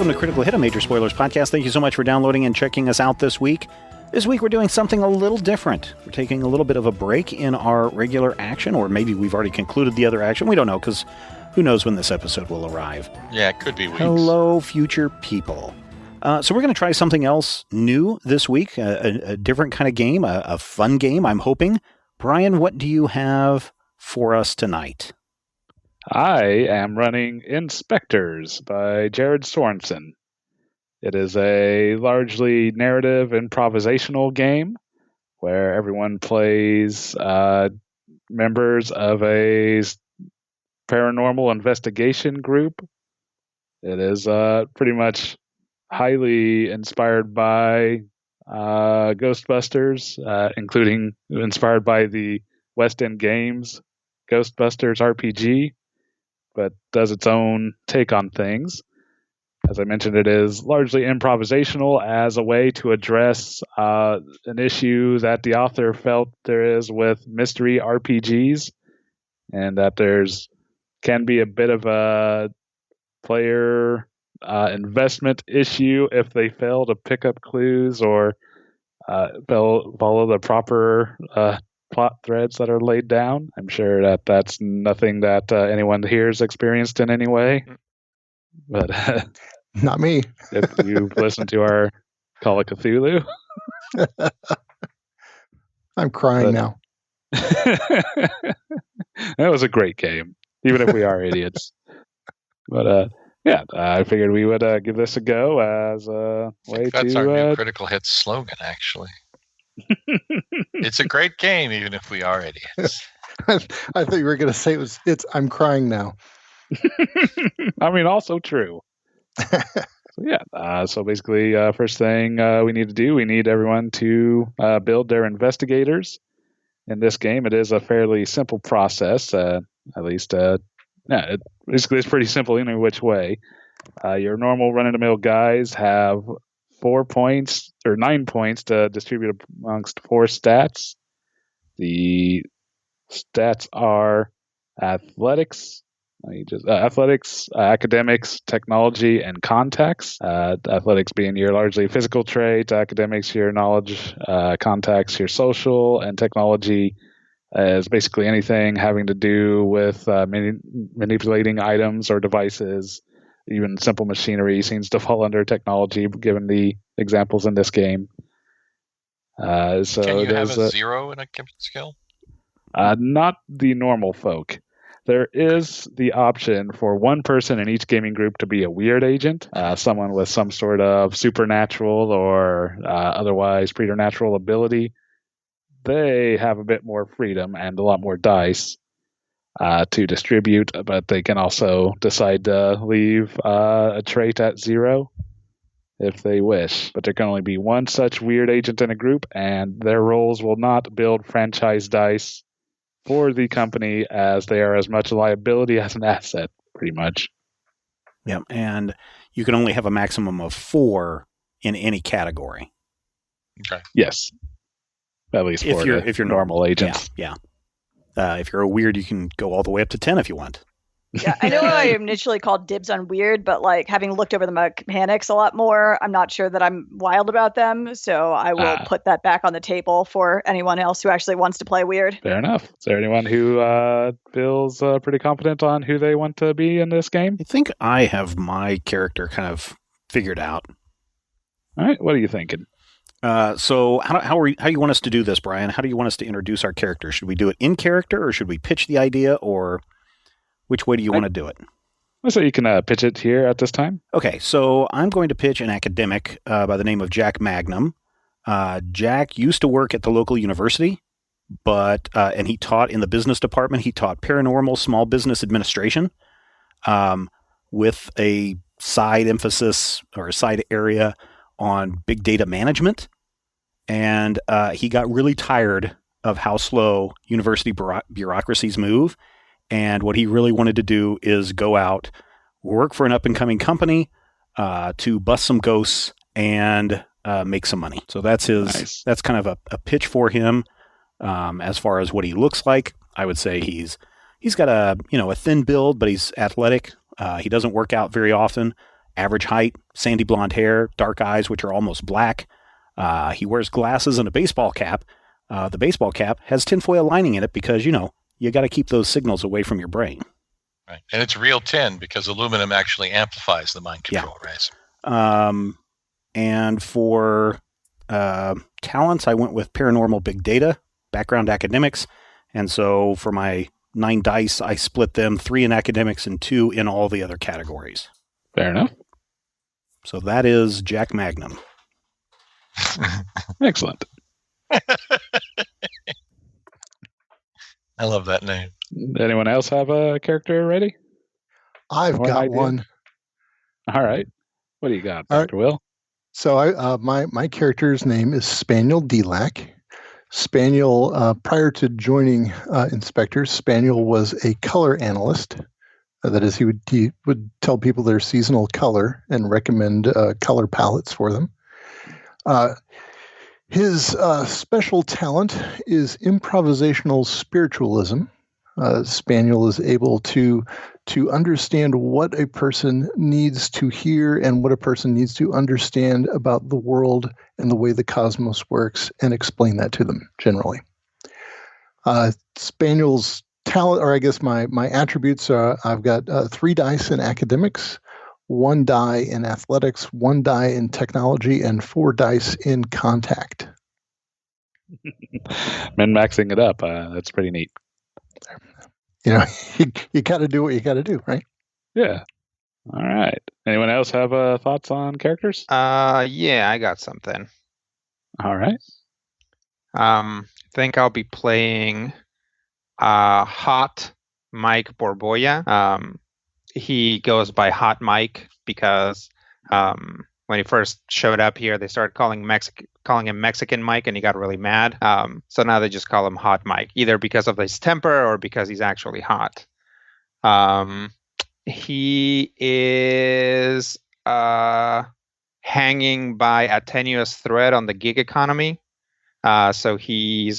welcome to Critical Hit, a Major Spoilers podcast. Thank you so much for downloading and checking us out this week. This week we're doing something a little different. We're taking a little bit of a break in our regular action, or maybe we've already concluded the other action. We don't know, because who knows when this episode will arrive. Yeah, it could be weeks. Hello, future people. So we're going to try something else new this week, a different kind of game, a fun game, I'm hoping. Brian, what do you have for us tonight? I am running InSpectres by Jared Sorensen. It is a largely narrative improvisational game where everyone plays members of a paranormal investigation group. It is pretty much highly inspired by Ghostbusters, including inspired by the West End Games Ghostbusters RPG, but does its own take on things. As I mentioned, it is largely improvisational as a way to address an issue that the author felt there is with mystery RPGs, and that can be a bit of a player investment issue if they fail to pick up clues or follow the proper plot threads that are laid down. I'm sure that that's nothing that anyone here has experienced in any way. But not me. If you've listened to our Call of Cthulhu, I'm crying now. That was a great game, even if we are idiots. But I figured we would give this a go as a way that's to. Our new Critical Hit slogan, actually. It's a great game, even if we are idiots. I thought you were going to say it's I'm crying now. I mean, also true. So basically, first thing we need to do, we need everyone to build their investigators. In this game, it is a fairly simple process, at least. Basically, it's pretty simple in which way. Your normal run-of-the-mill guys have 9 points to distribute amongst 4 stats. The stats are athletics, academics, technology, and contacts. Athletics being your largely physical traits, academics your knowledge, contacts your social, and technology is basically anything having to do with manipulating items or devices. Even simple machinery seems to fall under technology, given the examples in this game. Can you have a 0 in a given skill? Not the normal folk. There is the option for one person in each gaming group to be a weird agent, someone with some sort of supernatural or otherwise preternatural ability. They have a bit more freedom and a lot more dice to distribute, but they can also decide to leave a trait at 0 if they wish. But there can only be one such weird agent in a group, and their roles will not build franchise dice for the company, as they are as much a liability as an asset, pretty much. Yeah, and you can only have a maximum of 4 in any category. Okay. Yes. At least if you're normal agents. Yeah. If you're a weird, you can go all the way up to 10 if you want. Yeah, I know I initially called dibs on weird, but having looked over the mechanics a lot more, I'm not sure that I'm wild about them. So I will put that back on the table for anyone else who actually wants to play weird. Fair enough. Is there anyone who feels pretty confident on who they want to be in this game? I think I have my character kind of figured out. All right, what are you thinking? So how do you want us to do this, Brian? How do you want us to introduce our character? Should we do it in character, or should we pitch the idea, or which way do you want to do it? So you can pitch it here at this time. Okay, so I'm going to pitch an academic by the name of Jack Magnum. Jack used to work at the local university, and he taught in the business department. He taught paranormal small business administration with a side emphasis or a side area on big data management. And he got really tired of how slow university bureaucracies move. And what he really wanted to do is go out, work for an up-and-coming company to bust some ghosts and make some money. So that's Nice. That's kind of a pitch for him. As far as what he looks like, I would say he's got a thin build, but he's athletic. He doesn't work out very often, average height, sandy blonde hair, dark eyes, which are almost black. He wears glasses and a baseball cap. The baseball cap has tinfoil lining in it because, you got to keep those signals away from your brain. Right. And it's real tin because aluminum actually amplifies the mind control, right? And for talents, I went with paranormal big data, background academics. And so for my 9 dice, I split them 3 in academics and 2 in all the other categories. Fair enough. So that is Jack Magnum. Excellent. I love that name. Anyone else have a character ready? I've got one. All right. What do you got, Dr. Will? So my character's name is Spaniel Delac. Spaniel, prior to joining InSpectres, Spaniel was a color analyst. That is, he would tell people their seasonal color and recommend color palettes for them. His special talent is improvisational spiritualism. Spaniel is able to understand what a person needs to hear and what a person needs to understand about the world and the way the cosmos works and explain that to them generally. Spaniel's talent, or I guess my attributes are, I've got 3 dice in academics, 1 die in athletics, 1 die in technology, and 4 dice in contact. Min-maxing it up. That's pretty neat. You got to do what you got to do, right? Yeah. All right. Anyone else have thoughts on characters? Yeah, I got something. All right. I think I'll be playing Hot Mike Borboya. He goes by Hot Mike because when he first showed up here, they started calling him Mexican Mike, and he got really mad. So now they just call him Hot Mike, either because of his temper or because he's actually hot. He is hanging by a tenuous thread on the gig economy. So he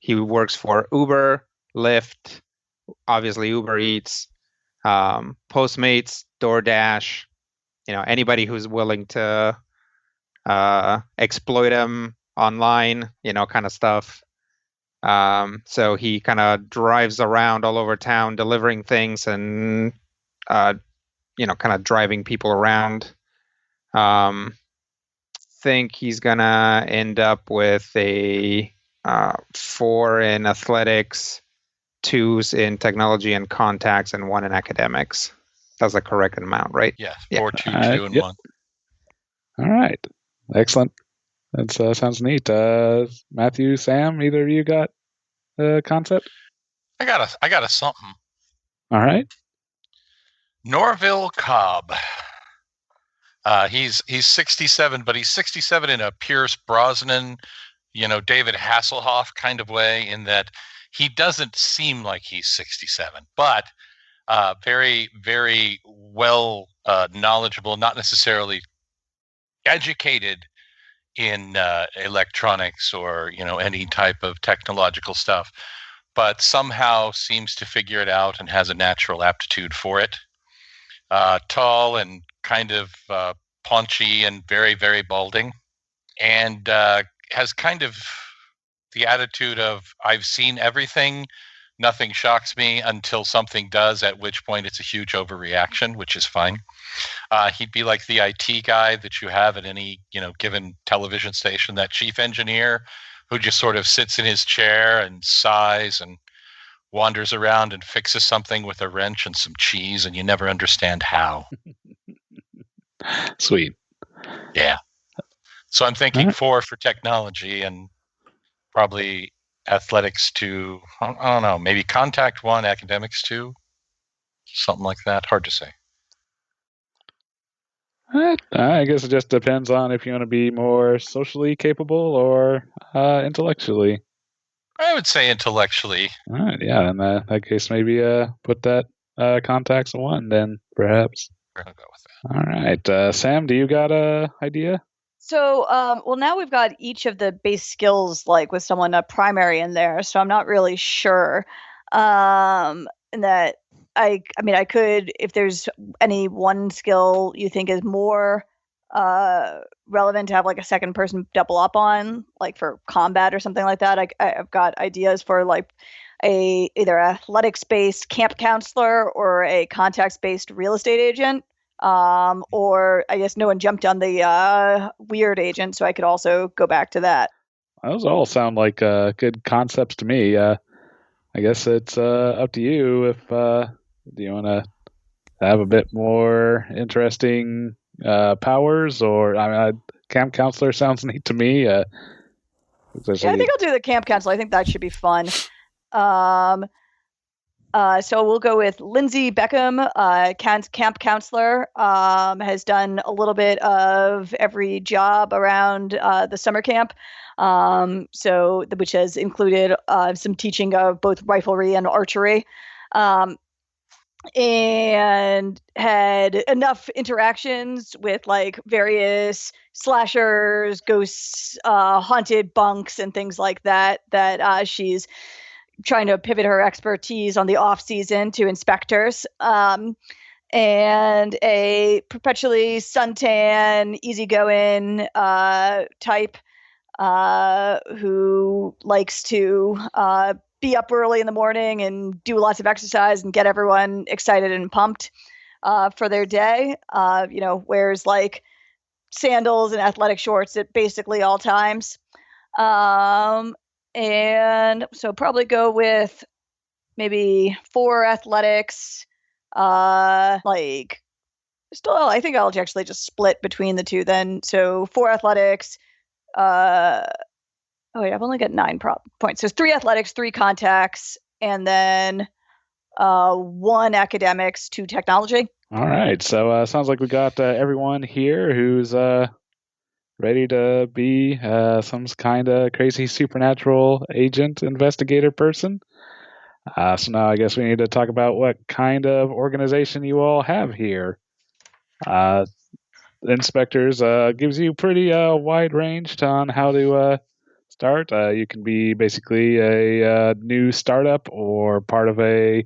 works for Uber, Lyft, obviously Uber Eats, Postmates, DoorDash, anybody who's willing to exploit him online, kind of stuff. So he kind of drives around all over town delivering things and, kind of driving people around. Think he's gonna end up with a 4 in athletics, 2s in technology and contacts, and 1 in academics. That's the correct amount, right? Yeah, 4, 2, 2, and yep. 1. All right. Excellent. That sounds neat. Matthew, Sam, either of you got a concept? I got a something. All right. Norville Cobb. He's 67, but he's 67 in a Pierce Brosnan, David Hasselhoff kind of way, in that he doesn't seem like he's 67, but very, very well knowledgeable, not necessarily educated in electronics or any type of technological stuff, but somehow seems to figure it out and has a natural aptitude for it. Tall and kind of paunchy and very, very balding, and has kind of the attitude of, I've seen everything, nothing shocks me until something does, at which point it's a huge overreaction, which is fine. He'd be like the IT guy that you have at any given television station, that chief engineer who just sort of sits in his chair and sighs and wanders around and fixes something with a wrench and some cheese, and you never understand how. Sweet. Yeah. So I'm thinking 4 for technology and probably athletics 2. I don't know, maybe contact 1, academics 2, something like that. Hard to say. I guess it just depends on if you want to be more socially capable or intellectually. I would say intellectually. All right, yeah. In that case, maybe put that contacts 1 then, perhaps. We're gonna go with that. All right, Sam, do you got a idea? So, well, now we've got each of the base skills, like with someone a primary in there. So I'm not really sure. And that I mean, I could, if there's any one skill you think is more relevant to have like a second person double up on, like for combat or something like that. I've got ideas for like either athletics based camp counselor or a contacts based real estate agent. Or I guess no one jumped on the weird agent, so I could also go back to that. Those all sound like good concepts to me. I guess it's up to you if do you want to have a bit more interesting powers, or I mean, camp counselor sounds neat to me. Yeah, I think I'll do the camp counselor. I think that should be fun. So we'll go with Lindsay Beckham, camp counselor, has done a little bit of every job around the summer camp, which has included some teaching of both riflery and archery, and had enough interactions with like various slashers, ghosts, haunted bunks, and things like that, that she's trying to pivot her expertise on the off season to InSpectres, and a perpetually suntan, easygoing type who likes to be up early in the morning and do lots of exercise and get everyone excited and pumped for their day. Wears like sandals and athletic shorts at basically all times. And so probably go with maybe 4 athletics. I think I'll actually just split between the two then. So 4 athletics. I've only got 9 points. So 3 athletics, 3 contacts, and then 1 academics, 2 technology. All right. So sounds like we got everyone here who's ready to be some kind of crazy supernatural agent investigator person. So now I guess we need to talk about what kind of organization you all have here. InSpectres gives you pretty wide range on how to start. You can be basically a new startup or part of a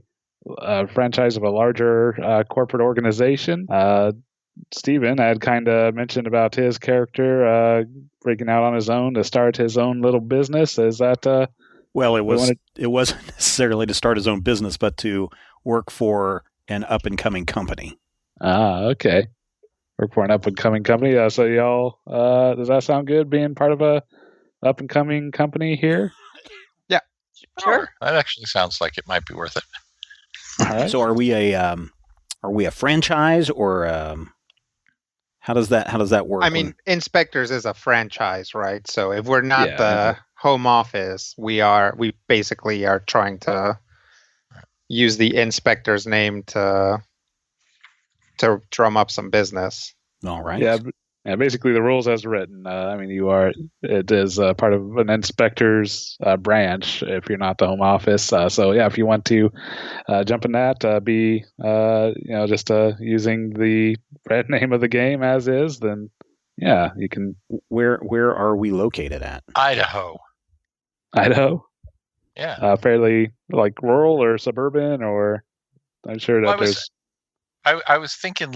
franchise of a larger corporate organization. Stephen had kind of mentioned about his character breaking out on his own to start his own little business. Is that well, it wasn't necessarily to start his own business, but to work for an up and coming company. Okay. Work for an up and coming company. So y'all, does that sound good? Being part of a up and coming company here? Yeah, sure. That actually sounds like it might be worth it. All right. So are we a franchise, or how does that work? I mean, InSpectres is a franchise, right? So if we're not the home office, we basically are trying to use the InSpectres name to drum up some business. All right. Yeah. Basically the rules as written. It is part of an InSpectres branch if you're not the home office. So if you want to jump in that, be just using the brand name of the game as is, then you can. Where are we located at? Idaho. Yeah. Fairly like rural or suburban, or I'm sure that there's. I was thinking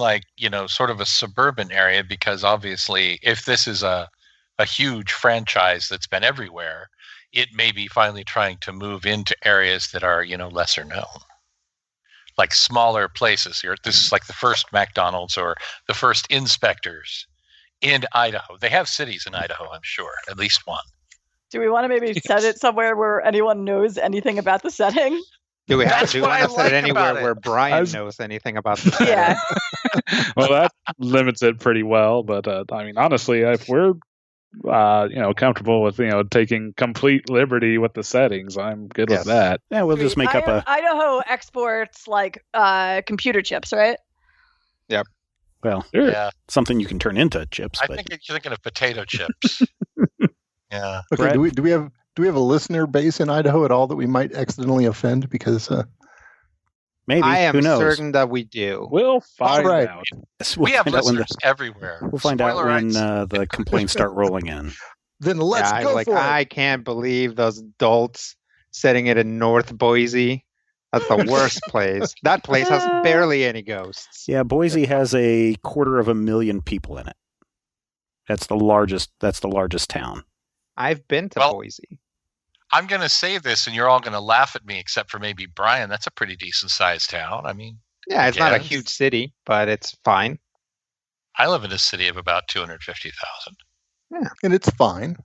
sort of a suburban area, because obviously if this is a huge franchise that's been everywhere, it may be finally trying to move into areas that are, lesser known. Like smaller places here. This is like the first McDonald's or the first InSpectres in Idaho. They have cities in Idaho, I'm sure, at least one. Do we want to maybe set it somewhere where anyone knows anything about the setting? Do we have to set it anywhere where Brian knows anything about the setting? Yeah. Well, that limits it pretty well. But honestly, if we're comfortable with taking complete liberty with the settings, I'm good with that. Yeah, we'll just make up a. Idaho exports like computer chips, right? Yep. Well, sure. Yeah. Something you can turn into chips. I think you're thinking of potato chips. Yeah. Okay. Brett? Do we have a listener base in Idaho at all that we might accidentally offend? Because maybe. I am Who knows? certain that we do. We'll find right. out. Yes, We have find out when listeners everywhere. We'll find out Spoiler when rights. the complaints start rolling in. then let's go for it. I can't believe those adults setting it in North Boise. That's the worst place. That place has barely any ghosts. Yeah, Boise has 250,000 people in it. That's the largest town. I've been to Boise. I'm going to say this, and you're all going to laugh at me, except for maybe Brian. That's a pretty decent-sized town. I mean, yeah, it's not a huge city, but it's fine. I live in a city of about 250,000. Yeah, and it's fine.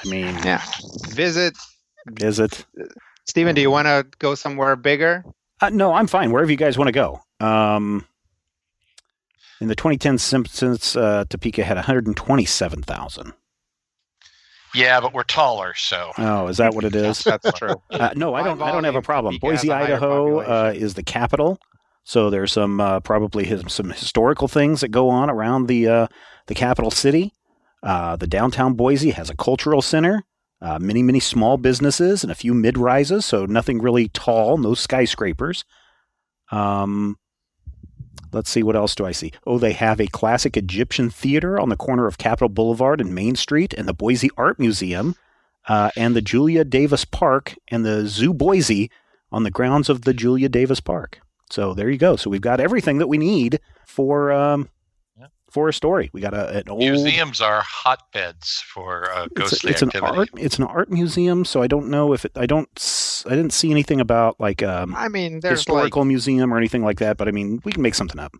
I mean, yeah. Visit. Steven, do you want to go somewhere bigger? No, I'm fine. Wherever you guys want to go. In the 2010 census, Topeka had 127,000. Yeah, but we're taller, so. Oh, is that what it is? That's true. No, I don't have a problem. Boise, Idaho is the capital, so there's some probably some historical things that go on around the capital city. The downtown Boise has a cultural center, many small businesses, and a few mid-rises, so nothing really tall, no skyscrapers. Let's see, what else do I see? Oh, they have a classic Egyptian theater on the corner of Capitol Boulevard and Main Street, and the Boise Art Museum, and the Julia Davis Park, and the Zoo Boise on the grounds of the Julia Davis Park. So there you go. So we've got everything that we need for a story. We got an old... Museums are hotbeds for ghostly activity. It's an art museum, so I don't know if I didn't see anything about there's historical museum or anything like that, but I mean, we can make something up.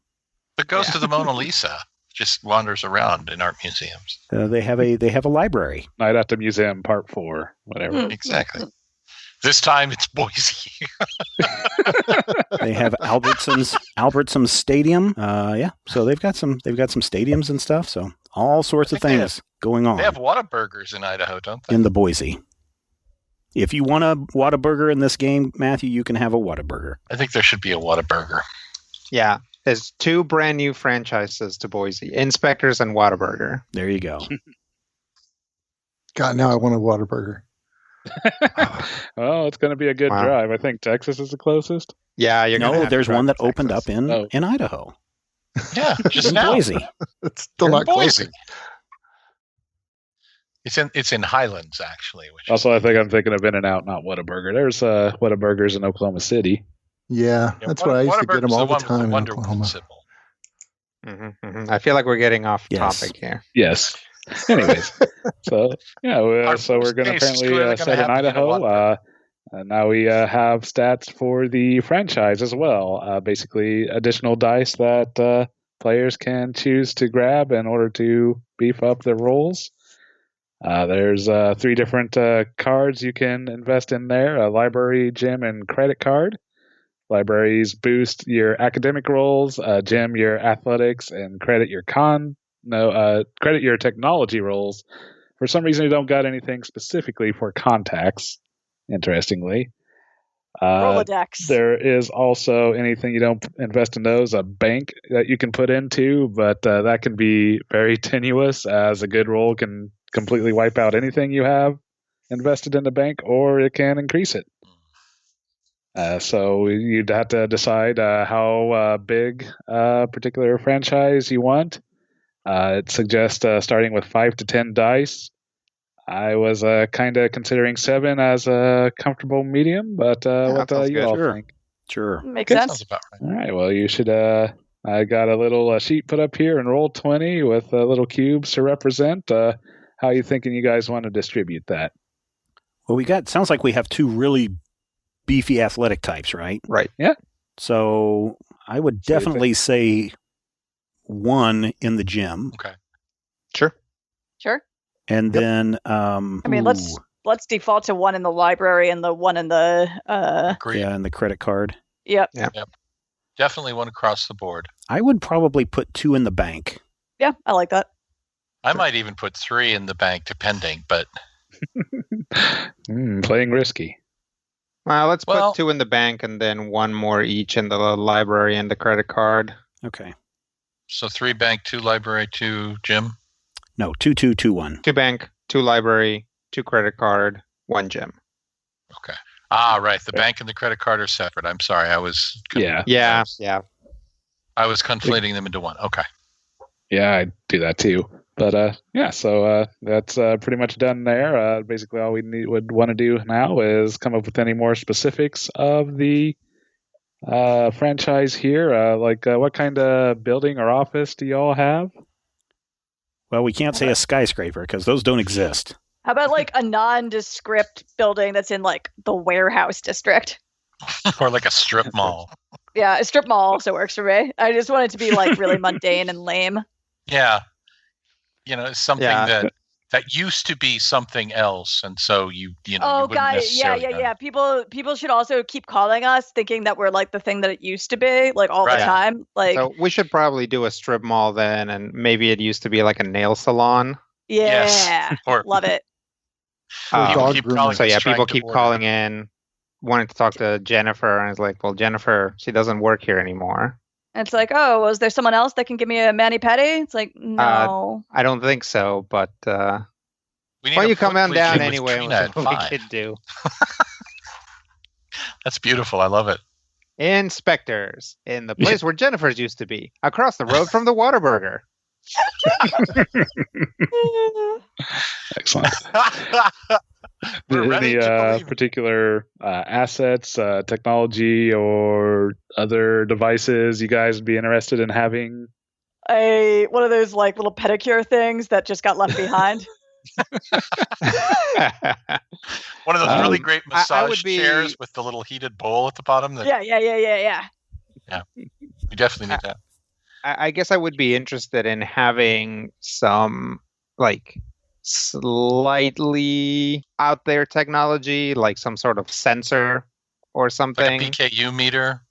The ghost of the Mona Lisa just wanders around in art museums. They have a library. Night at the Museum, Part 4, whatever. Exactly. This time it's Boise. They have Albertsons Stadium. So they've got some stadiums and stuff. So all sorts of things going on. They have Whataburgers in Idaho, don't they? In the Boise. If you want a Whataburger in this game, Matthew, you can have a Whataburger. I think there should be a Whataburger. Yeah. There's 2 brand new franchises to Boise, InSpectres and Whataburger. There you go. God, now I want a Whataburger. Oh, it's going to be a good drive. I think Texas is the closest. Yeah, there's one that opened up in Idaho. Yeah, just now. Boise. It's still not Boise. closing. It's in Highlands, actually. I think I'm thinking of In-N-Out, not Whataburger. There's Whataburgers in Oklahoma City. Yeah, that's where I used to get them all the time in Oklahoma. I feel like we're getting off topic here. Yes. Anyways, so we're going to apparently set in Idaho. Now we have stats for the franchise as well. Basically, additional dice that players can choose to grab in order to beef up their rolls. There's 3 different cards you can invest in there: a library, gym, and credit card. Libraries boost your academic rolls, gym your athletics, and credit your technology rolls. For some reason, you don't got anything specifically for contacts, interestingly. Rolodex. There is also anything you don't invest in those, a bank that you can put into, but that can be very tenuous, as a good roll can completely wipe out anything you have invested in the bank, or it can increase it. So you'd have to decide how big a particular franchise you want. It suggests starting with 5 to 10 dice. I was kind of considering 7 as a comfortable medium, but what do you all think? Sure. Makes sense. Sounds about right. All right, well, you should... I got a little sheet put up here, and roll 20 with little cubes to represent. How are you thinking you guys want to distribute that? Well, sounds like we have 2 really beefy athletic types, right? Right. Yeah. So I would definitely say 1 in the gym. Okay. Sure. And then let's default to 1 in the library and the 1 in the and the credit card. Yep. Definitely 1 across the board. I would probably put 2 in the bank. Yeah, I like that. I might even put 3 in the bank, depending, but playing risky. Let's put 2 in the bank and then 1 more each in the library and the credit card. Okay. So 3 bank, 2 library, 2 gym? No, 2, 2, 2, 1. 2 bank, 2 library, 2 credit card, 1 gym. Okay. Right. The bank and the credit card are separate. I'm sorry. I was... Yeah. I was conflating them into 1. Okay. Yeah, I do that too. But so that's pretty much done there. Basically, all we would want to do now is come up with any more specifics of the franchise here. What kind of building or office do y'all have? Well, we can't say a skyscraper because those don't exist. How about like a nondescript building that's in like the warehouse district? Or like a strip mall. Yeah, a strip mall also works for me. I just want it to be like really mundane and lame. Yeah. It's something that used to be something else, and so you wouldn't necessarily yeah. People should also keep calling us thinking that we're like the thing that it used to be, like all the time. Like, so we should probably do a strip mall then, and maybe it used to be like a nail salon. Yeah, yes. Love it. People keep calling in, wanting to talk to Jennifer, and it's like, well, Jennifer, she doesn't work here anymore. It's like, oh, was there someone else that can give me a mani-pedi? It's like, no. I don't think so, but why don't you come on down anyway and what we could do. That's beautiful. I love it. InSpectres, in the place where Jennifer's used to be, across the road from the Whataburger. Excellent. Any particular assets, technology, or other devices you guys would be interested in having? One of those like little pedicure things that just got left behind. One of those really great massage chairs with the little heated bowl at the bottom. Yeah. Yeah, we definitely need that. I guess I would be interested in having some like slightly out there technology, like some sort of sensor or something. Like a PKU meter.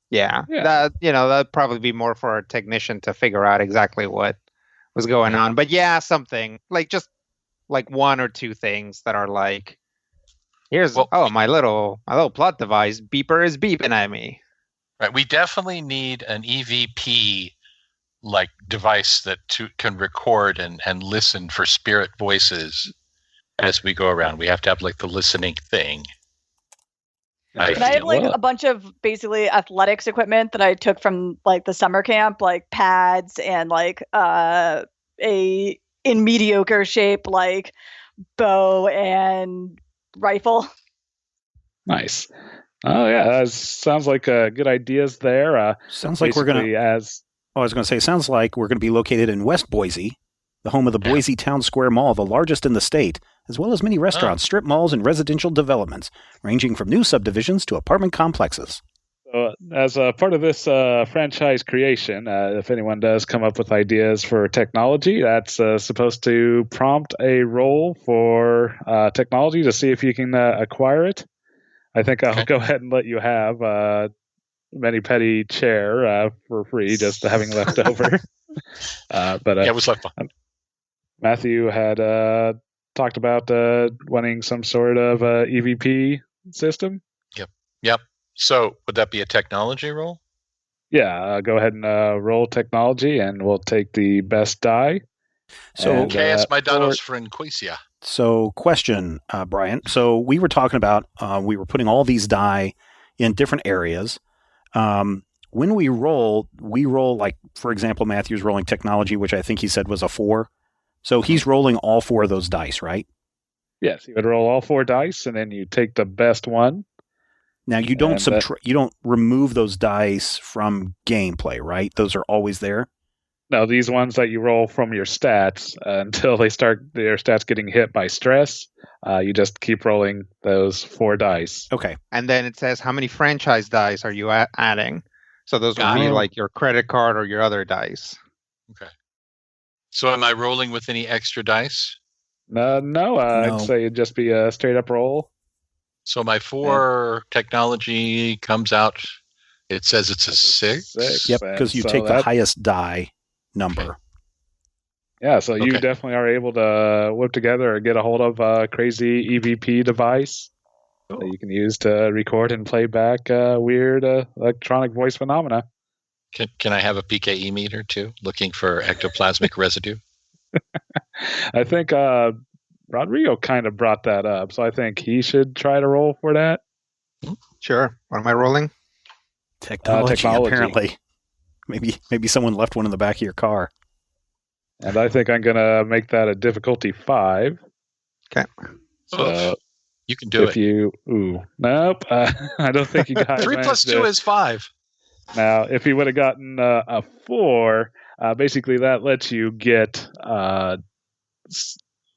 Yeah. That'd probably be more for a technician to figure out exactly what was going on. But yeah, something like just like one or two things that are like, here's my little plot device beeper is beeping at me. Right. We definitely need an EVP like device that can record and listen for spirit voices as we go around. We have to have like the listening thing. I have like a bunch of basically athletics equipment that I took from like the summer camp, like pads and like a in mediocre shape like bow and rifle. Nice. Oh yeah, that sounds like good ideas there. Sounds like we're gonna. I was going to say, sounds like we're going to be located in West Boise, the home of the Boise Town Square Mall, the largest in the state, as well as many restaurants, strip malls, and residential developments, ranging from new subdivisions to apartment complexes. So, as a part of this franchise creation, if anyone does come up with ideas for technology, that's supposed to prompt a roll for technology to see if you can acquire it. I think I'll go ahead and let you have mani-pedi chair for free, just having left over. It was like fun. Matthew had talked about wanting some sort of EVP system. Yep. So would that be a technology roll? Yeah, go ahead and roll technology, and we'll take the best die. So it's my dados Franquisia. So question, Brian. So we were talking about we were putting all these die in different areas. When we roll like, for example, Matthew's rolling technology, which I think he said was a 4. So he's rolling all 4 of those dice, right? Yes, you would roll all 4 dice, and then you take the best one. Now you don't you don't remove those dice from gameplay, right? Those are always there. No, these ones that you roll from your stats until they start their stats getting hit by stress, you just keep rolling those 4 dice. Okay. And then it says how many franchise dice are you adding? So those would be like your credit card or your other dice. Okay. So am I rolling with any extra dice? No. I'd say it'd just be a straight up roll. So my 4 technology comes out. It says it's a 6. Yep, because you take the highest die number. Yeah, so you definitely are able to whip together or get a hold of a crazy EVP device that you can use to record and play back weird electronic voice phenomena. Can I have a PKE meter too, looking for ectoplasmic residue? I think Rodrigo kind of brought that up, so I think he should try to roll for that. Sure. What am I rolling? Technology. Apparently. Maybe someone left one in the back of your car. And I think I'm going to make that a difficulty 5. Okay. So you can do it. Nope. I don't think you guys 3 plus 2 is 5. Now, if you would have gotten a 4, basically that lets you get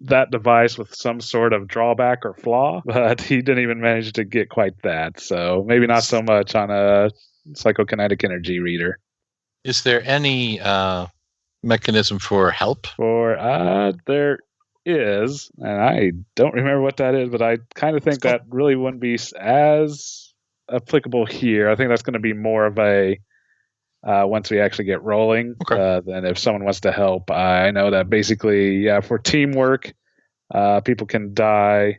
that device with some sort of drawback or flaw, but he didn't even manage to get quite that. So maybe not so much on a psychokinetic energy reader. Is there any mechanism for help? There is, and I don't remember what that is, but I kind of think that really wouldn't be as applicable here. I think that's going to be more of a once we actually get rolling, then if someone wants to help. I know that basically, for teamwork, people can can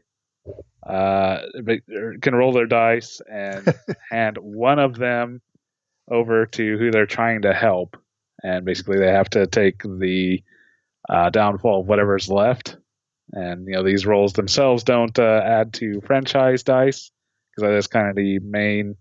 roll their dice and hand one of them over to who they're trying to help, and basically they have to take the downfall of whatever's left. And these rolls themselves don't add to franchise dice, because that is kind of the main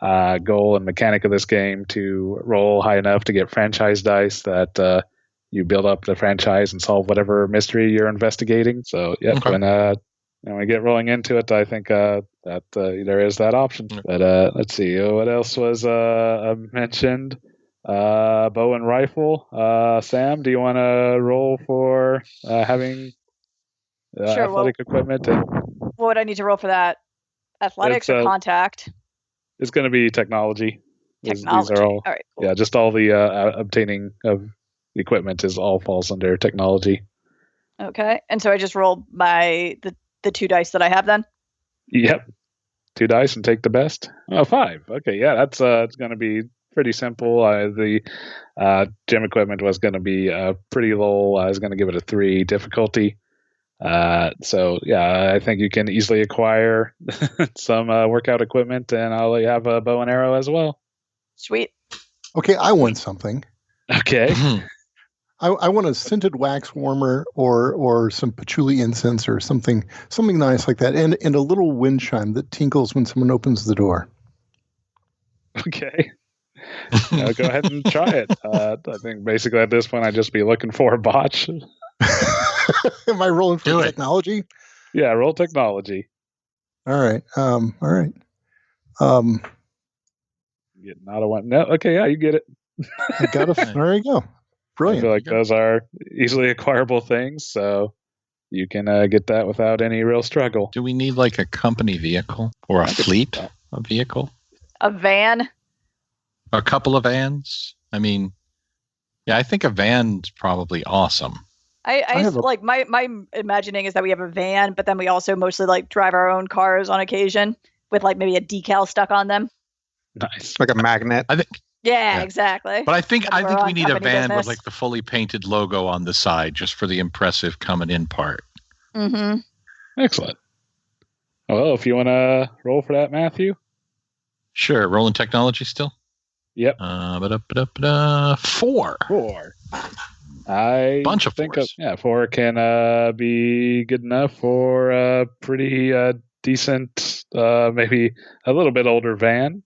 goal and mechanic of this game, to roll high enough to get franchise dice that you build up the franchise and solve whatever mystery you're investigating. So when we get rolling into it, I think that there is that option. But let's see, what else was mentioned? Bow and rifle. Sam, do you want to roll for having Sure, athletic equipment? What would I need to roll for that? Athletics or contact? It's going to be technology. Technology. These are all right, cool. Yeah, just all the obtaining of equipment all falls under technology. Okay, and so I just roll the 2 dice that I have then? Yep. 2 dice and take the best. 5. Okay, yeah, that's it's going to be pretty simple. The gym equipment was going to be pretty low. I was going to give it a 3 difficulty. So yeah, I think you can easily acquire some workout equipment, and I'll let you have a bow and arrow as well. Sweet. Okay, I want something. Okay. I want a scented wax warmer or some patchouli incense or something nice like that, and a little wind chime that tinkles when someone opens the door. Okay. Go ahead and try it. I think basically at this point I'd just be looking for a botch. Am I rolling for technology? Yeah, roll technology. All right. Get not a 1. No, okay, yeah, you get it. I got there you go. Brilliant. I feel like those are easily acquirable things, so you can get that without any real struggle. Do we need like a company vehicle or a fleet of vehicle? A van? A couple of vans? I mean, yeah, I think a van's probably awesome. My imagining is that we have a van, but then we also mostly like drive our own cars on occasion with like maybe a decal stuck on them. Nice. Like a magnet. I think. Yeah, exactly. But I think we need a van business with like the fully painted logo on the side, just for the impressive coming in part. Mm-hmm. Excellent. Well, if you want to roll for that, Matthew. Sure. Rolling technology still? Yep. 4. 4. I bunch of think 4s. 4 can be good enough for a pretty decent, maybe a little bit older van.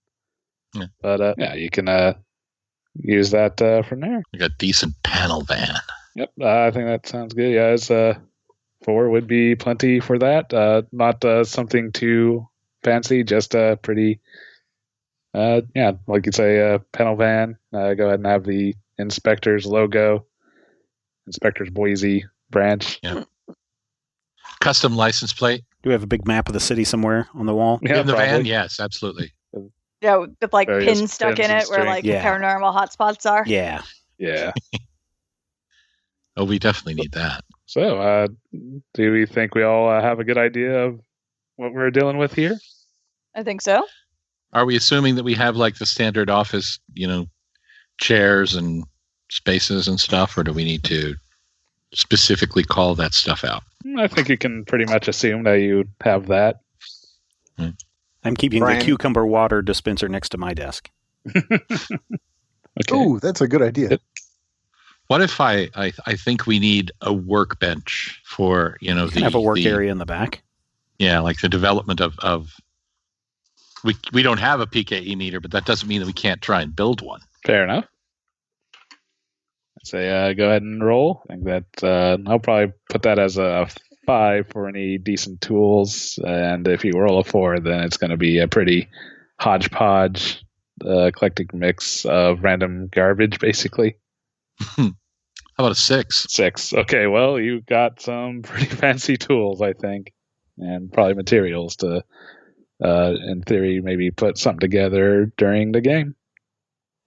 Yeah. But you can use that from there. Like a decent panel van. Yep, I think that sounds good. Yeah, it's 4 would be plenty for that. Not something too fancy, just a pretty, like you say, panel van. Go ahead and have the InSpectres logo, InSpectres Boise branch. Yeah. Custom license plate. Do we have a big map of the city somewhere on the wall? Yeah, in the probably. van? Yes, absolutely. Yeah, with like Various pins stuck in pins it where and like the strings. paranormal hotspots are. Yeah. Yeah. Oh, we definitely need that. So, do we think we all have a good idea of what we're dealing with here? I think so. Are we assuming that we have like the standard office, chairs and spaces and stuff, or do we need to specifically call that stuff out? I think you can pretty much assume that you have that. I'm keeping the cucumber water dispenser next to my desk. Okay. Ooh, that's a good idea. What if I think we need a workbench for, You can have a work area in the back. Yeah, like the development of we don't have a PKE meter, but that doesn't mean that we can't try and build one. Fair enough. Say, go ahead and roll. I think that I'll probably put that as a 5 for any decent tools, and if you roll a 4, then it's going to be a pretty hodgepodge, eclectic mix of random garbage, basically. How about a 6? 6. Okay, well, you got some pretty fancy tools, I think, and probably materials to, in theory, maybe put something together during the game.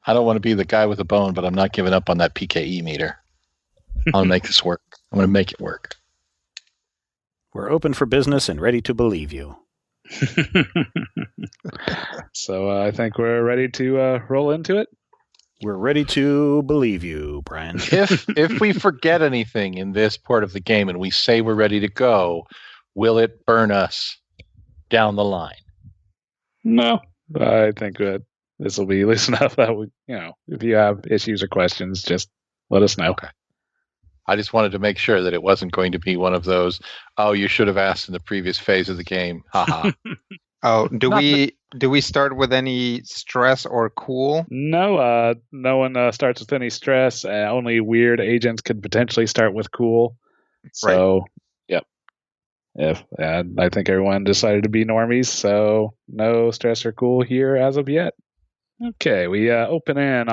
I don't want to be the guy with a bone, but I'm not giving up on that PKE meter. I'm going to make this work. I'm going to make it work. We're open for business and ready to believe you. So I think we're ready to roll into it. We're ready to believe you, Brian. If we forget anything in this part of the game and we say we're ready to go, will it burn us down the line? No, I think that this will be loose enough that we, if you have issues or questions, just let us know. Okay. I just wanted to make sure that it wasn't going to be one of those, oh, you should have asked in the previous phase of the game. Haha. Oh, do we start with any stress or cool? No, no one starts with any stress. Only weird agents could potentially start with cool. So, Yep. And I think everyone decided to be normies, so no stress or cool here as of yet. Okay, we open in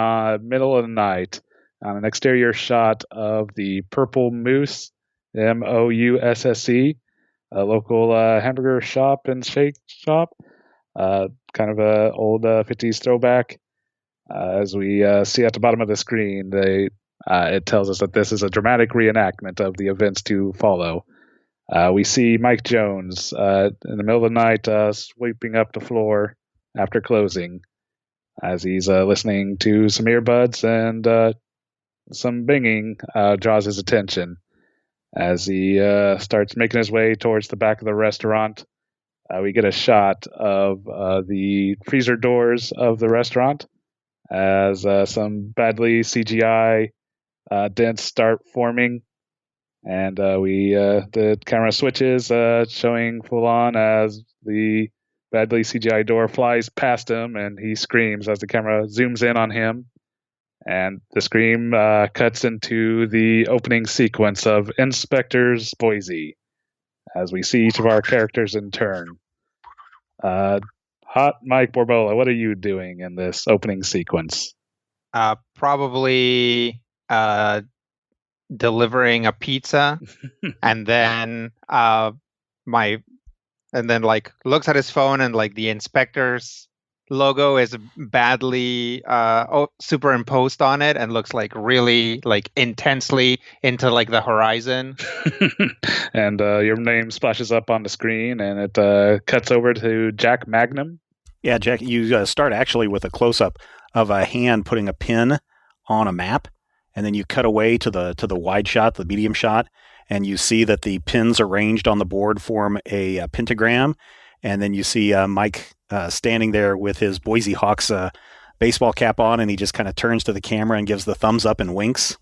middle of the night on an exterior shot of the Purple Moose, Mousse, a local hamburger shop and shake shop. Kind of a old 50s throwback. As we see at the bottom of the screen, it tells us that this is a dramatic reenactment of the events to follow. We see Mike Jones in the middle of the night sweeping up the floor after closing, as he's listening to some earbuds, and some binging draws his attention. As he starts making his way towards the back of the restaurant, we get a shot of the freezer doors of the restaurant as some badly CGI dents start forming. And the camera switches, showing full on as the badly CGI door flies past him, and he screams as the camera zooms in on him. And the scream cuts into the opening sequence of InSpectres Boise, as we see each of our characters in turn. Hot Mike Borbola, what are you doing in this opening sequence? Probably delivering a pizza, and then looks at his phone, and like the InSpectres logo is badly superimposed on it, and looks like really like intensely into like the horizon. And your name splashes up on the screen, and it cuts over to Jack Magnum. Yeah, Jack, you start actually with a close-up of a hand putting a pin on a map, and then you cut away to the wide shot, the medium shot, and you see that the pins arranged on the board form a pentagram, and then you see Mike standing there with his Boise Hawks baseball cap on, and he just kind of turns to the camera and gives the thumbs up and winks.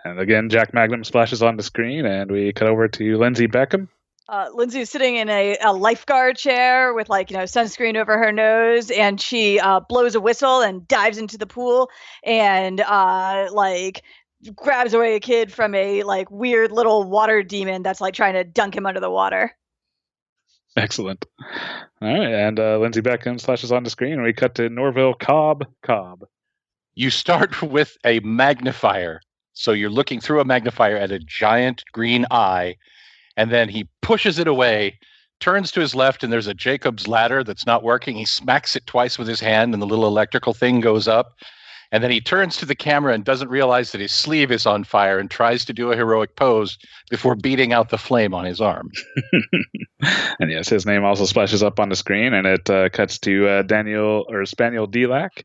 And again, Jack Magnum splashes on the screen, and we cut over to Lindsay Beckham. Lindsay is sitting in a lifeguard chair with sunscreen over her nose, and she blows a whistle and dives into the pool and grabs away a kid from a weird little water demon that's trying to dunk him under the water. Excellent. All right, and Lindsay Beckham splashes on the screen, and we cut to Norville Cobb. You start with a magnifier. So you're looking through a magnifier at a giant green eye, and then he pushes it away, turns to his left, and there's a Jacob's ladder that's not working. He smacks it twice with his hand, and the little electrical thing goes up. And then he turns to the camera and doesn't realize that his sleeve is on fire and tries to do a heroic pose before beating out the flame on his arm. And yes, his name also splashes up on the screen, and it cuts to Spaniel Delac.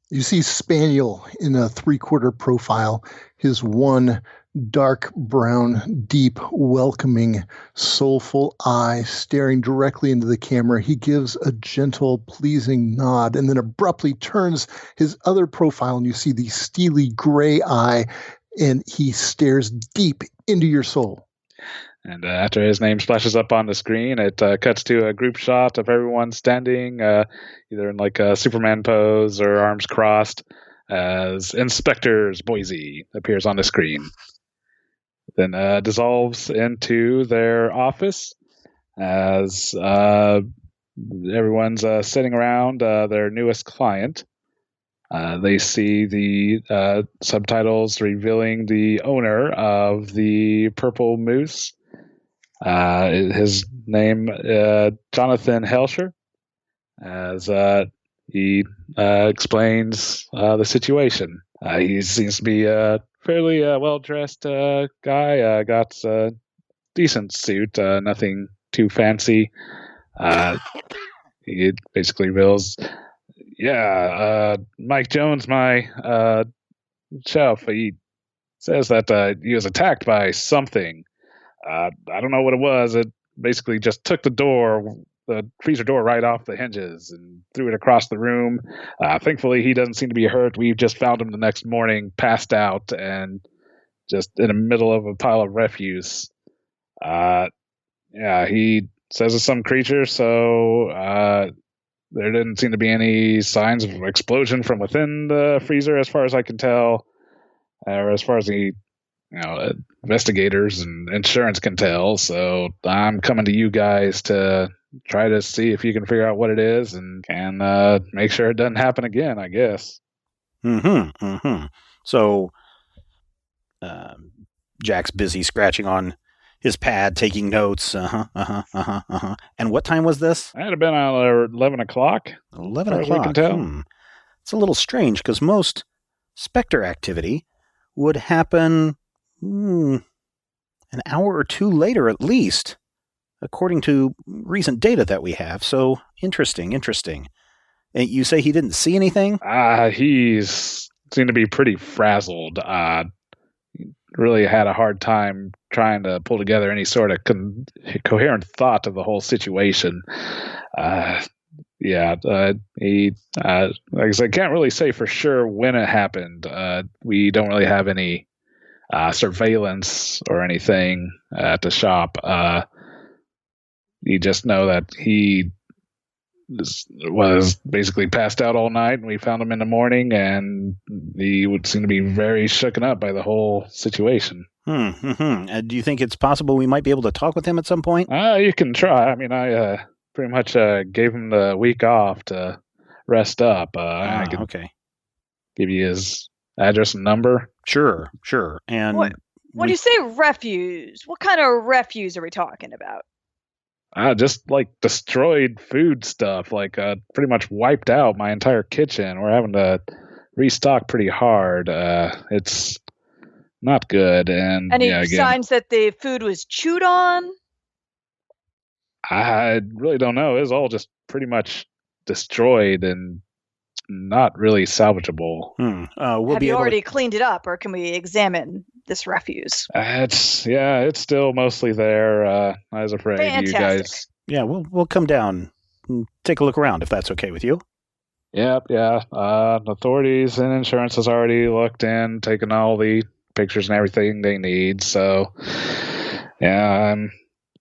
You see Spaniel in a 3/4 profile, his one dark brown, deep, welcoming, soulful eye staring directly into the camera. He gives a gentle, pleasing nod, and then abruptly turns his other profile, and you see the steely gray eye, and he stares deep into your soul. And after his name splashes up on the screen, it cuts to a group shot of everyone standing, either in a Superman pose or arms crossed, as InSpectres Boise appears on the screen. Then dissolves into their office as everyone's sitting around their newest client. They see the subtitles revealing the owner of the Purple Moose. His name, Jonathan Helsher, as he explains the situation. He seems to be a fairly well-dressed guy. Got a decent suit, nothing too fancy. He basically reveals, Mike Jones, my chef, he says that he was attacked by something. I don't know what it was. It basically just took the freezer door right off the hinges and threw it across the room. Thankfully, he doesn't seem to be hurt. We just found him the next morning, passed out and just in the middle of a pile of refuse. He says it's some creature, so there didn't seem to be any signs of explosion from within the freezer, as far as I can tell, or as far as the investigators and insurance can tell. So I'm coming to you guys to try to see if you can figure out what it is and make sure it doesn't happen again, I guess. So Jack's busy scratching on his pad, taking notes. And what time was this? It had been 11 o'clock. 11 as far as we o'clock. can tell. It's a little strange because most Spectre activity would happen an hour or two later at least, according to recent data that we have. So interesting. And you say he didn't see anything? He's seemed to be pretty frazzled. Really had a hard time trying to pull together any sort of coherent thought of the whole situation. He, like I said, can't really say for sure when it happened. We don't really have any surveillance or anything at the shop. You just know that he was basically passed out all night, and we found him in the morning, and he would seem to be very shooken up by the whole situation. Do you think it's possible we might be able to talk with him at some point? You can try. I mean, I pretty much gave him the week off to rest up. I can give you his address and number. Sure. And when you say refuse, what kind of refuse are we talking about? Just like destroyed food stuff, like pretty much wiped out my entire kitchen. We're having to restock pretty hard. It's not good. And any signs that the food was chewed on? I really don't know. It was all just pretty much destroyed and not really salvageable. Have you already cleaned it up, or can we examine this refuse? It's still mostly there. I was afraid. Fantastic. You guys. Yeah, we'll come down and take a look around if that's okay with you. Yep. Authorities and insurance has already looked in, taken all the pictures and everything they need. So, I'm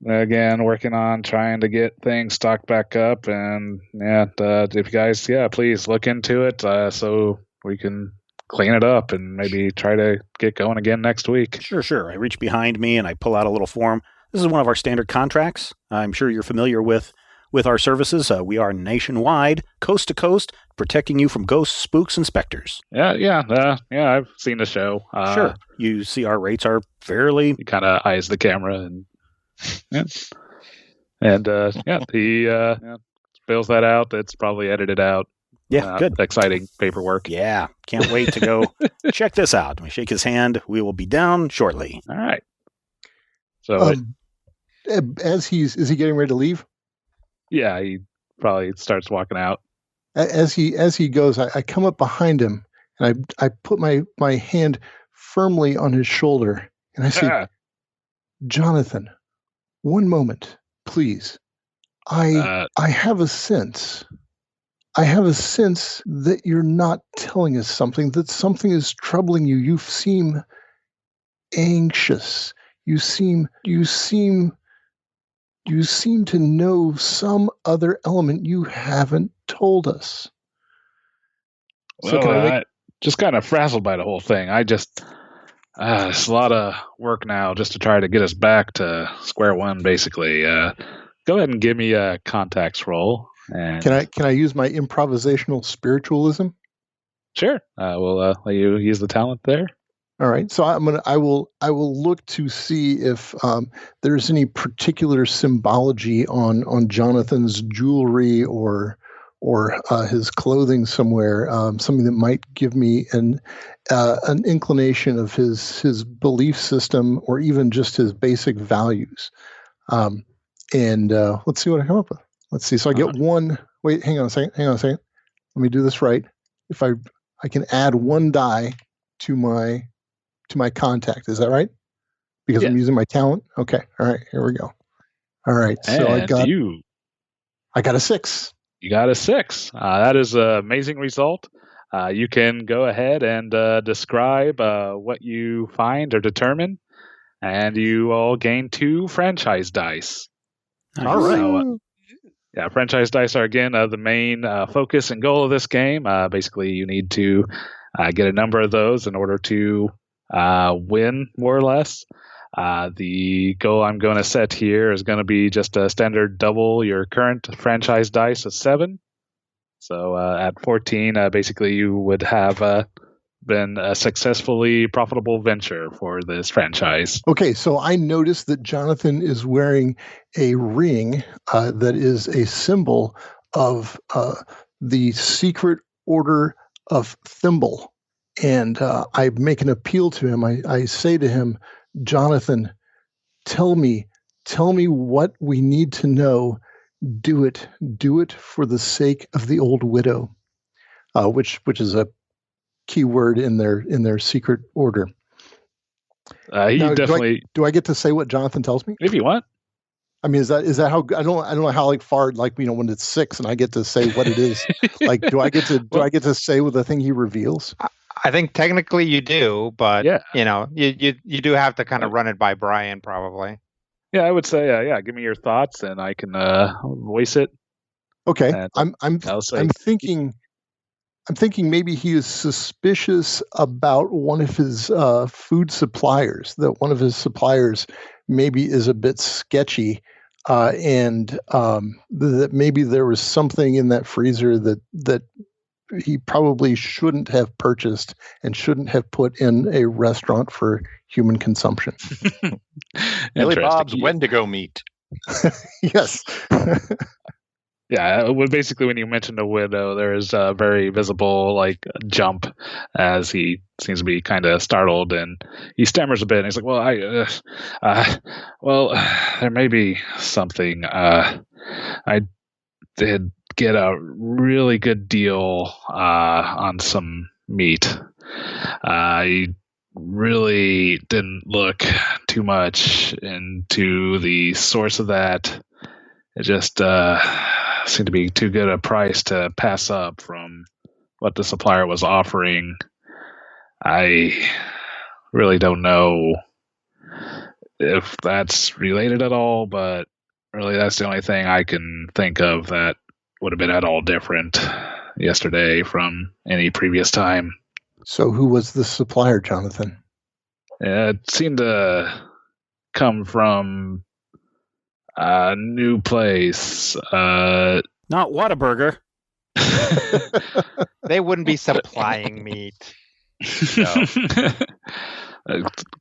again working on trying to get things stocked back up. And if you guys, please look into it so we can clean it up and maybe try to get going again next week. Sure. I reach behind me and I pull out a little form. This is one of our standard contracts. I'm sure you're familiar with our services. We are nationwide, coast to coast, protecting you from ghosts, spooks, and specters. I've seen the show. Sure. You see our rates are fairly... He kind of eyes the camera and... he fills that out. That's probably edited out. Yeah, good. Exciting paperwork. Yeah, can't wait to go check this out. We shake his hand. We will be down shortly. All right. So, is he getting ready to leave? Yeah, he probably starts walking out. As he goes, I come up behind him and I put my hand firmly on his shoulder and I say, Jonathan, one moment, please. I have a sense. I have a sense that you're not telling us something, that something is troubling you. You seem anxious. You seem to know some other element you haven't told us. So just kind of frazzled by the whole thing. It's a lot of work now just to try to get us back to square one, basically. Go ahead and give me a contacts roll. And Can I use my improvisational spiritualism? Sure. We'll let you use the talent there. All right. So I will look to see if there's any particular symbology on Jonathan's jewelry or his clothing somewhere, something that might give me an inclination of his belief system or even just his basic values. And let's see what I come up with. Let's see. So I get one. Wait, hang on a second. Let me do this right. If I can add one die to my contact. Is that right? Because I'm using my talent. Okay. All right. Here we go. All right. So I got a 6. You got a 6. That is an amazing result. You can go ahead and describe what you find or determine, and you all gain 2 franchise dice. Nice. All right. So, franchise dice are, again, the main focus and goal of this game. Basically, you need to get a number of those in order to win, more or less. The goal I'm going to set here is going to be just a standard double your current franchise dice of 7. So at 14, basically you would have been a successfully profitable venture for this franchise. Okay, so I noticed that Jonathan is wearing a ring that is a symbol of the secret order of Thimble. And I make an appeal to him. I say to him, Jonathan, tell me what we need to know. Do it for the sake of the old widow, which is a key word in their secret order. Now, do I get to say what Jonathan tells me? If you want. I mean, is that how I don't know how far when it's 6 and I get to say what it is. Do I get to say what the thing he reveals? I think technically you do, but you do have to kind of run it by Brian probably. Yeah, I would say give me your thoughts and I can voice it. Okay, I'm thinking maybe he is suspicious about one of his food suppliers. That one of his suppliers maybe is a bit sketchy, and that maybe there was something in that freezer that he probably shouldn't have purchased and shouldn't have put in a restaurant for human consumption. Billy Bob's Wendigo meat. Yes. Yeah, basically when you mentioned a widow, there is a very visible jump as he seems to be kind of startled, and he stammers a bit. And he's like, "Well, there may be something. I did get a really good deal on some meat. I really didn't look too much into the source of that. It just seemed to be too good a price to pass up from what the supplier was offering. I really don't know if that's related at all, but really that's the only thing I can think of that would have been at all different yesterday from any previous time." So who was the supplier, Jonathan? It seemed to come from a new place. Not Whataburger. They wouldn't be supplying meat. It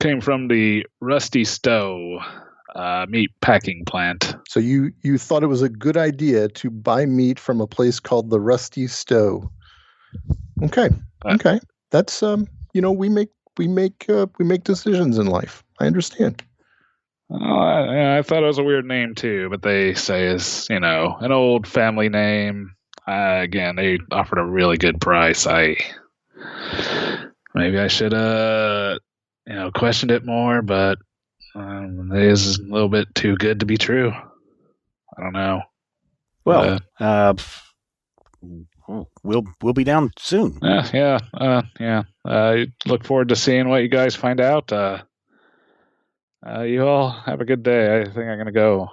came from the Rusty Stowe meat packing plant. So you thought it was a good idea to buy meat from a place called the Rusty Stowe. Okay. That's we make decisions in life. I understand. I thought it was a weird name too, but they say it's an old family name. Again, they offered a really good price. Maybe I should questioned it more, but it is a little bit too good to be true. I don't know. Well, we'll be down soon. Yeah. I look forward to seeing what you guys find out. You all have a good day. I think I'm going to go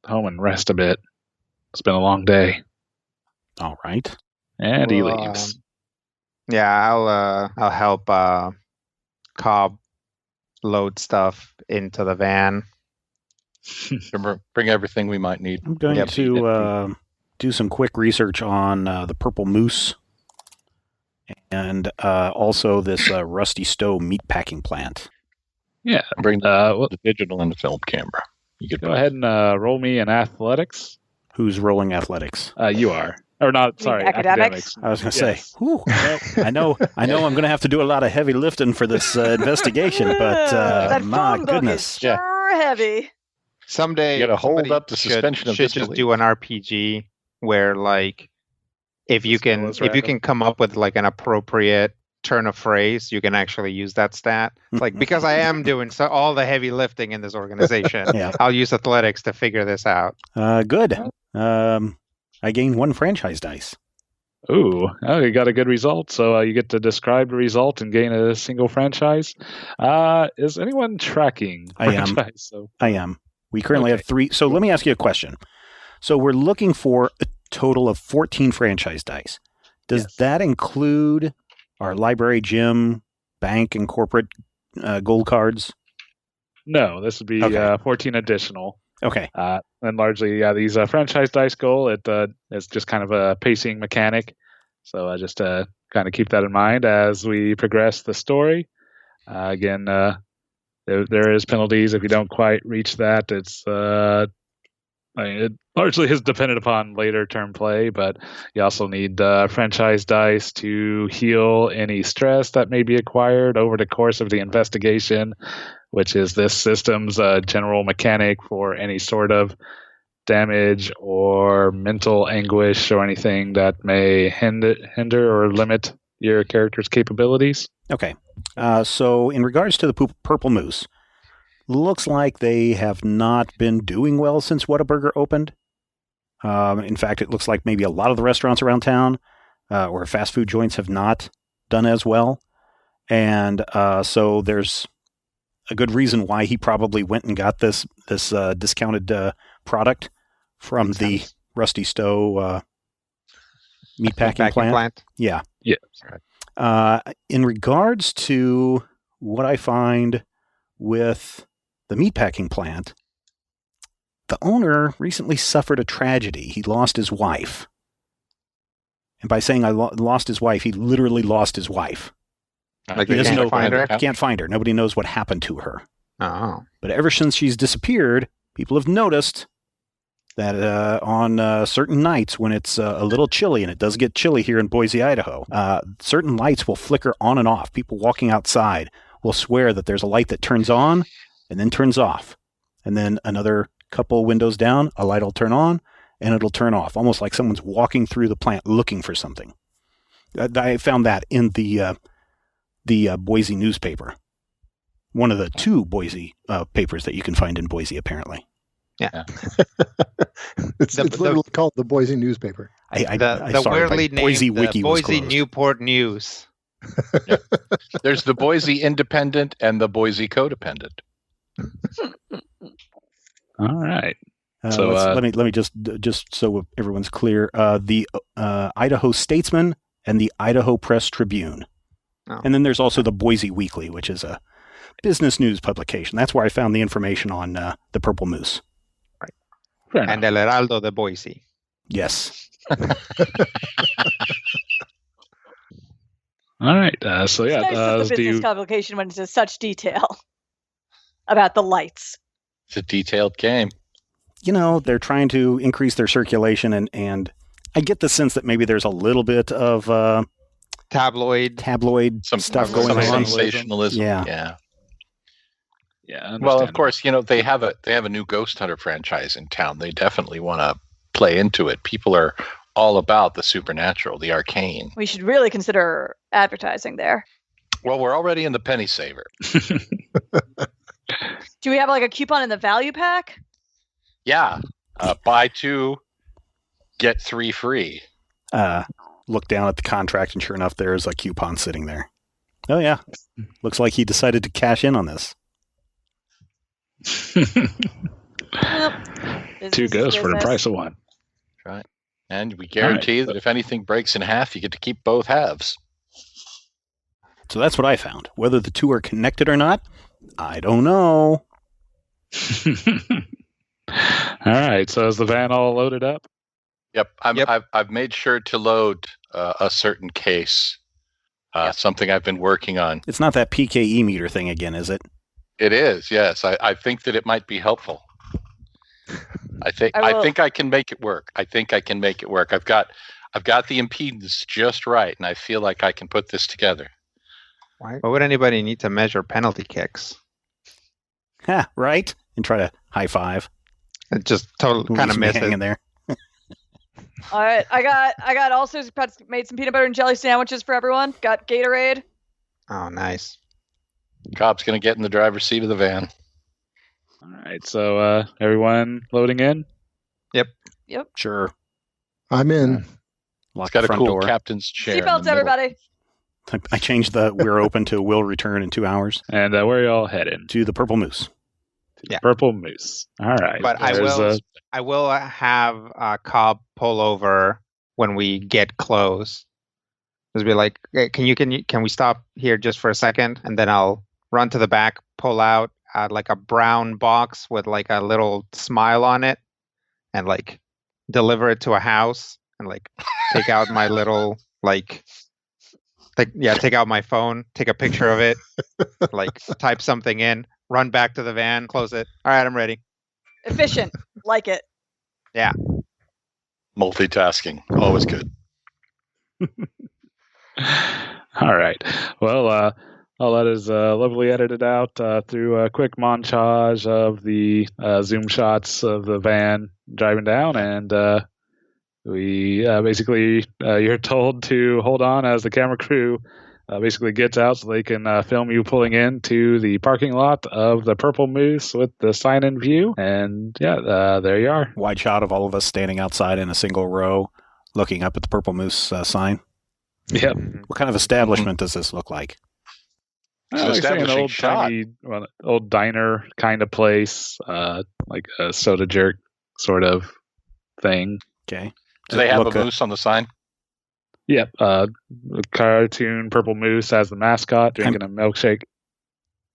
home and rest a bit. It's been a long day. All right. And he leaves. Yeah, I'll help Cobb load stuff into the van. Bring everything we might need. I'm going to do some quick research on the Purple Moose and also this Rusty Stowe meatpacking plant. Yeah. Bring the digital and the film camera. You could Go ahead and roll me in athletics. Who's rolling athletics? You are. Or not, sorry, academics. I was going to say, whew, I know I'm going to have to do a lot of heavy lifting for this investigation, but my goodness. Is sure heavy. Someday you got to hold up the suspension of disbelief. Should just do an RPG where, like, if you can come up with like an appropriate turn of phrase, you can actually use that stat. It's like, because I am doing all the heavy lifting in this organization, I'll use athletics to figure this out. Good. I gained 1 franchise dice. Ooh, you got a good result. So you get to describe the result and gain a single franchise. Is anyone tracking franchise? I am. We currently have 3. So let me ask you a question. So we're looking for a total of 14 franchise dice. Does that include our library, gym, bank, and corporate gold cards? No, this would be 14 additional. Okay. And largely, these franchise dice goal, it's just kind of a pacing mechanic. So I just kind of keep that in mind as we progress the story. Again, there is penalties if you don't quite reach that. It's it largely is dependent upon later term play, but you also need franchise dice to heal any stress that may be acquired over the course of the investigation, which is this system's general mechanic for any sort of damage or mental anguish or anything that may hinder or limit your character's capabilities. Okay. So in regards to the Purple Moose, looks like they have not been doing well since Whataburger opened. In fact, it looks like maybe a lot of the restaurants around town or fast food joints have not done as well. And so there's a good reason why he probably went and got this discounted product from the Rusty Stowe meatpacking plant. Yeah. Yeah. In regards to what I find with the meatpacking plant, the owner recently suffered a tragedy. He lost his wife. And by saying I lost his wife, he literally lost his wife. Like he doesn't find her? Can't find her. Nobody knows what happened to her. Oh. But ever since she's disappeared, people have noticed that on certain nights when it's a little chilly, and it does get chilly here in Boise, Idaho, certain lights will flicker on and off. People walking outside will swear that there's a light that turns on and then turns off. And then another couple windows down, a light will turn on and it'll turn off, almost like someone's walking through the plant looking for something. I found that in the Boise newspaper. One of the 2 Boise papers that you can find in Boise, apparently. Yeah. It's literally called the Boise newspaper. The weirdly named Boise Wiki Boise Newport News. Yeah. There's the Boise Independent and the Boise Codependent. All right. So let me just so everyone's clear. The Idaho Statesman and the Idaho Press Tribune, and then there's also the Boise Weekly, which is a business news publication. That's where I found the information on the Purple Moose. Right. And El Heraldo de Boise. Yes. All right. So it's nice that the business publication went into such detail about the lights. It's a detailed game. You know, they're trying to increase their circulation, and I get the sense that maybe there's a little bit of tabloid stuff going on. Sensationalism. Yeah. Yeah. Well, of course, they have a new Ghost Hunter franchise in town. They definitely want to play into it. People are all about the supernatural, the arcane. We should really consider advertising there. Well, we're already in the penny saver. Do we have like a coupon in the value pack? Yeah. Buy 2, get 3 free. Look down at the contract, and sure enough, there's a coupon sitting there. Oh, yeah. Looks like he decided to cash in on this. Well, 2 ghosts for the price of 1. Right. And we guarantee that if anything breaks in half, you get to keep both halves. So that's what I found. Whether the two are connected or not, I don't know. All right. So is the van all loaded up? Yep. Yep. I've made sure to load a certain case. Yep. Something I've been working on. It's not that PKE meter thing again, is it? It is. Yes. I think that it might be helpful. I think I can make it work. I've got the impedance just right, and I feel like I can put this together. Why would anybody need to measure penalty kicks? Ha, right? And try to high five. It just totally kind of miss hanging it. there. All right, I got also made some peanut butter and jelly sandwiches for everyone. Got Gatorade. Oh, nice. Cop's going to get in the driver's seat of the van. All right. So everyone loading in? Yep. Sure. I'm in. Lock It's got the a front cool door. captain's chair. in the Seatbelts, middle. everybody. I changed the "we're open" to "will return in 2 hours" And where are y'all heading? to the Purple Moose. Yeah. Purple Moose. All right. But I will have Cobb pull over when we get close. Just be like, hey, can we stop here just for a second? And then I'll run to the back, pull out like a brown box with like a little smile on it, and like deliver it to a house, and like take out my little take out my phone, take a picture of it, like type something in, run back to the van, close it. All right, I'm ready. Efficient. Like it. Yeah. Multitasking. Always good. All right. Well, all that is lovely edited out through a quick montage of the zoom shots of the van driving down, and we basically you're told to hold on as the camera crew basically gets out so they can film you pulling into the parking lot of the Purple Moose with the sign in view. And yeah, there you are. Wide shot of all of us standing outside in a single row, looking up at the Purple Moose sign. Yep. What kind of establishment does this look like? It's an Like say an establishing old shot. tiny, old diner kind of place, like a soda jerk sort of thing. Okay. Do they have Look, a moose on the sign? Yep. A cartoon Purple Moose as the mascot, drinking a milkshake.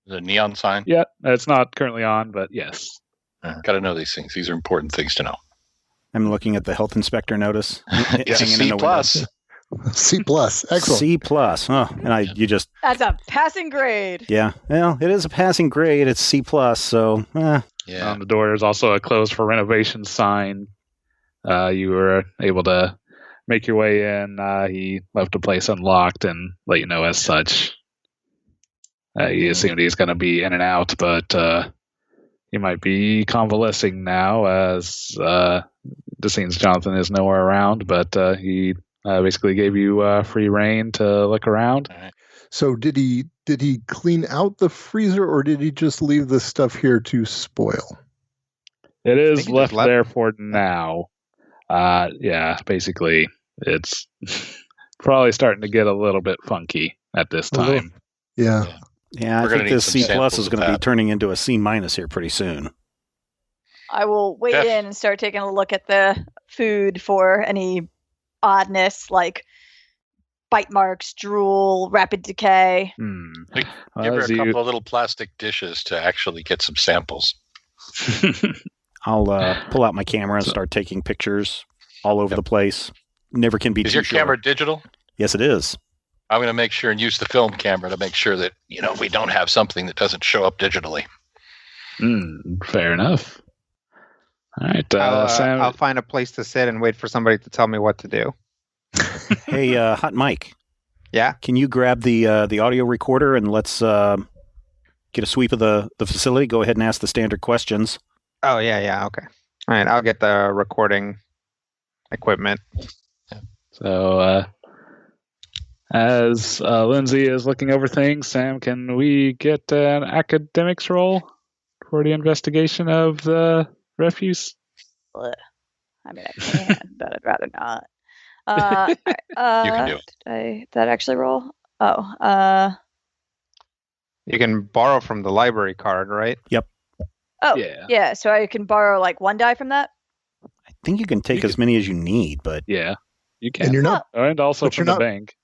The neon sign? Yeah, it's not currently on, but yes. Got to know these things. These are important things to know. I'm looking at the health inspector notice. It's a hanging in C the plus. C plus. window. Excellent. C plus. Oh, and you just That's a passing grade. yeah. Well, it is a passing grade. It's C plus. So Yeah. On the door, there's also a closed for renovation sign. You were able to make your way in. He left the place unlocked and let you know as such. He assumed he's going to be in and out, but he might be convalescing now as the scenes Jonathan is nowhere around, but he basically gave you free reign to look around. All right. So did he clean out the freezer, or did he just leave the stuff here to spoil? It is think he left just left- there for now. Yeah, basically, it's probably starting to get a little bit funky at this A little. time. Yeah. yeah. I We're gonna think need this some C plus samples is of going to be that. turning into a C minus here pretty soon. I will weigh Jeff. in and start taking a look at the food for any oddness like bite marks, drool, rapid decay. Give her a couple of little plastic dishes to actually get some samples. I'll pull out my camera and start taking pictures all over the place. Never can be Is too your sure. camera digital? Yes, it is. I'm going to make sure and use the film camera to make sure that, we don't have something that doesn't show up digitally. Fair enough. All right, Sam. I'll find a place to sit and wait for somebody to tell me what to do. Hey, Hot Mike. Yeah. Can you grab the audio recorder and let's get a sweep of the facility? Go ahead and ask the standard questions. Oh, yeah, okay. All right, I'll get the recording equipment. So, as Lindsay is looking over things, Sam, can we get an academics roll for the investigation of the refuse? Ugh. I mean, I can, but I'd rather not. You can do it. Did that actually roll? Oh, You can borrow from the library card, right? yeah. So I can borrow like one die from that. I think you can take You as many as you need, but Yeah, you can. And you're not. And also but from you're the not- bank.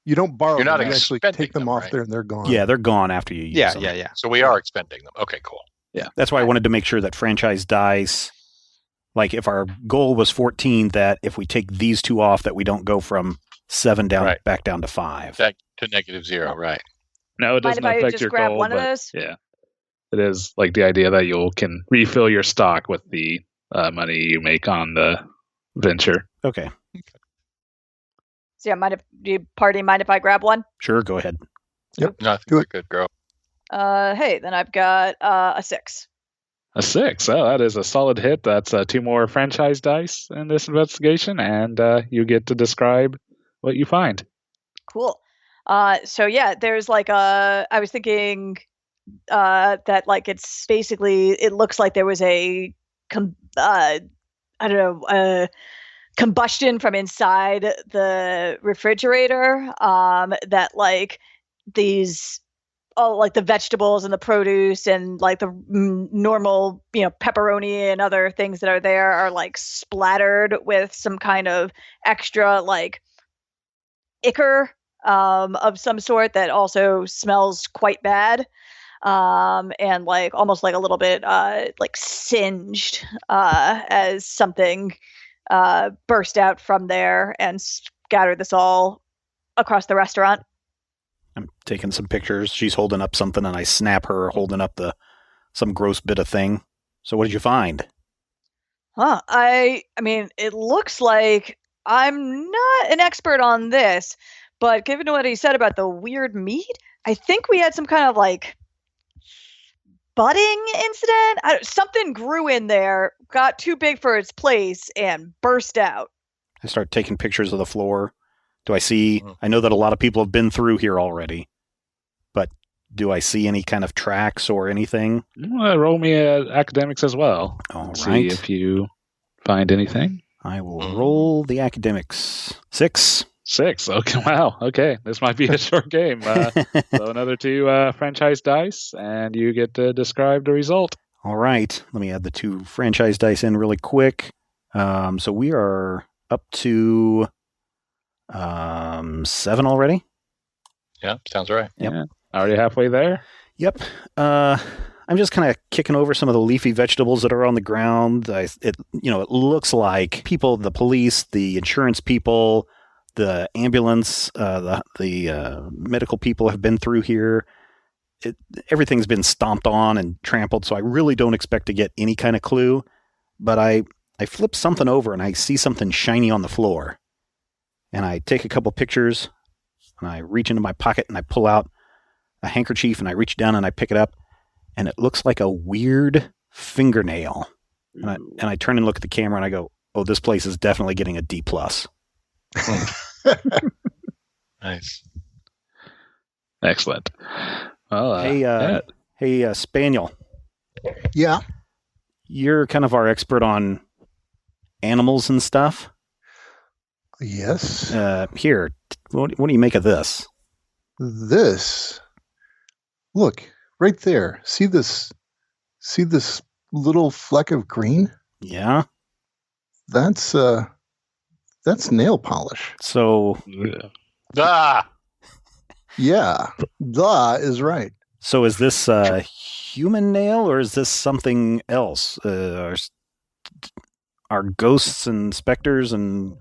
You don't borrow You're not them. You actually expending take them them, off right? there and they're gone. Yeah, they're gone after you use Yeah, them. yeah. So we are expending them. Okay, cool. That's why I wanted to make sure that franchise dice, like if our goal was 14, that if we take these two off, that we don't go from 7 down Right. back down to 5. Back to -0, right. No, it Mind doesn't if I affect just your grab goal, one of but those? yeah, it is like the idea that you can refill your stock with the money you make on the venture. Okay, So yeah, mind if I grab one? sure, go ahead. No, Do it. good girl. Hey, then I've got a 6. A 6. Oh, that is a solid hit. That's 2 more franchise dice in this investigation, and you get to describe what you find. Cool. So yeah, there's like I was thinking that like it's basically, it looks like there was a combustion from inside the refrigerator, that like these all like the vegetables and the produce and like the normal, pepperoni and other things that are there are like splattered with some kind of extra like ichor of some sort that also smells quite bad, and like almost like a little bit like singed, as something burst out from there and scattered this all across the restaurant. I'm taking some pictures. She's holding up something, and I snap her holding up some gross bit of thing. So what did you find? I mean, it looks like, I'm not an expert on this, but given what he said about the weird meat, I think we had some kind of like budding incident. Something grew in there, got too big for its place, and burst out. I start taking pictures of the floor. Do I see? I know that a lot of people have been through here already, but do I see any kind of tracks or anything? Roll me academics as well. All See right. if you find anything. I will roll the academics. 6. 6. Okay, wow. Okay, this might be a short game. So another 2 franchise dice, and you get to describe the result. All right. Let me add the 2 franchise dice in really quick. So we are up to 7 already. Yeah, sounds right. Yep. Yeah, already halfway there. Yep. I'm just kind of kicking over some of the leafy vegetables that are on the ground. It looks like people, the police, the insurance people, the ambulance, the medical people have been through here. Everything's been stomped on and trampled, so I really don't expect to get any kind of clue. But I flip something over and I see something shiny on the floor. And I take a couple pictures and I reach into my pocket and I pull out a handkerchief and I reach down and I pick it up. And it looks like a weird fingernail. And I turn and look at the camera and I go, oh, this place is definitely getting a D+. Nice. Excellent. Well, Hey, Spaniel. Yeah. You're kind of our expert on animals and stuff. Yes. Here, what do you make of this? This. Look, right there. See this little fleck of green? Yeah. That's nail polish. So Ah! Yeah. The is right. So is this human nail or is this something else? Are ghosts and specters and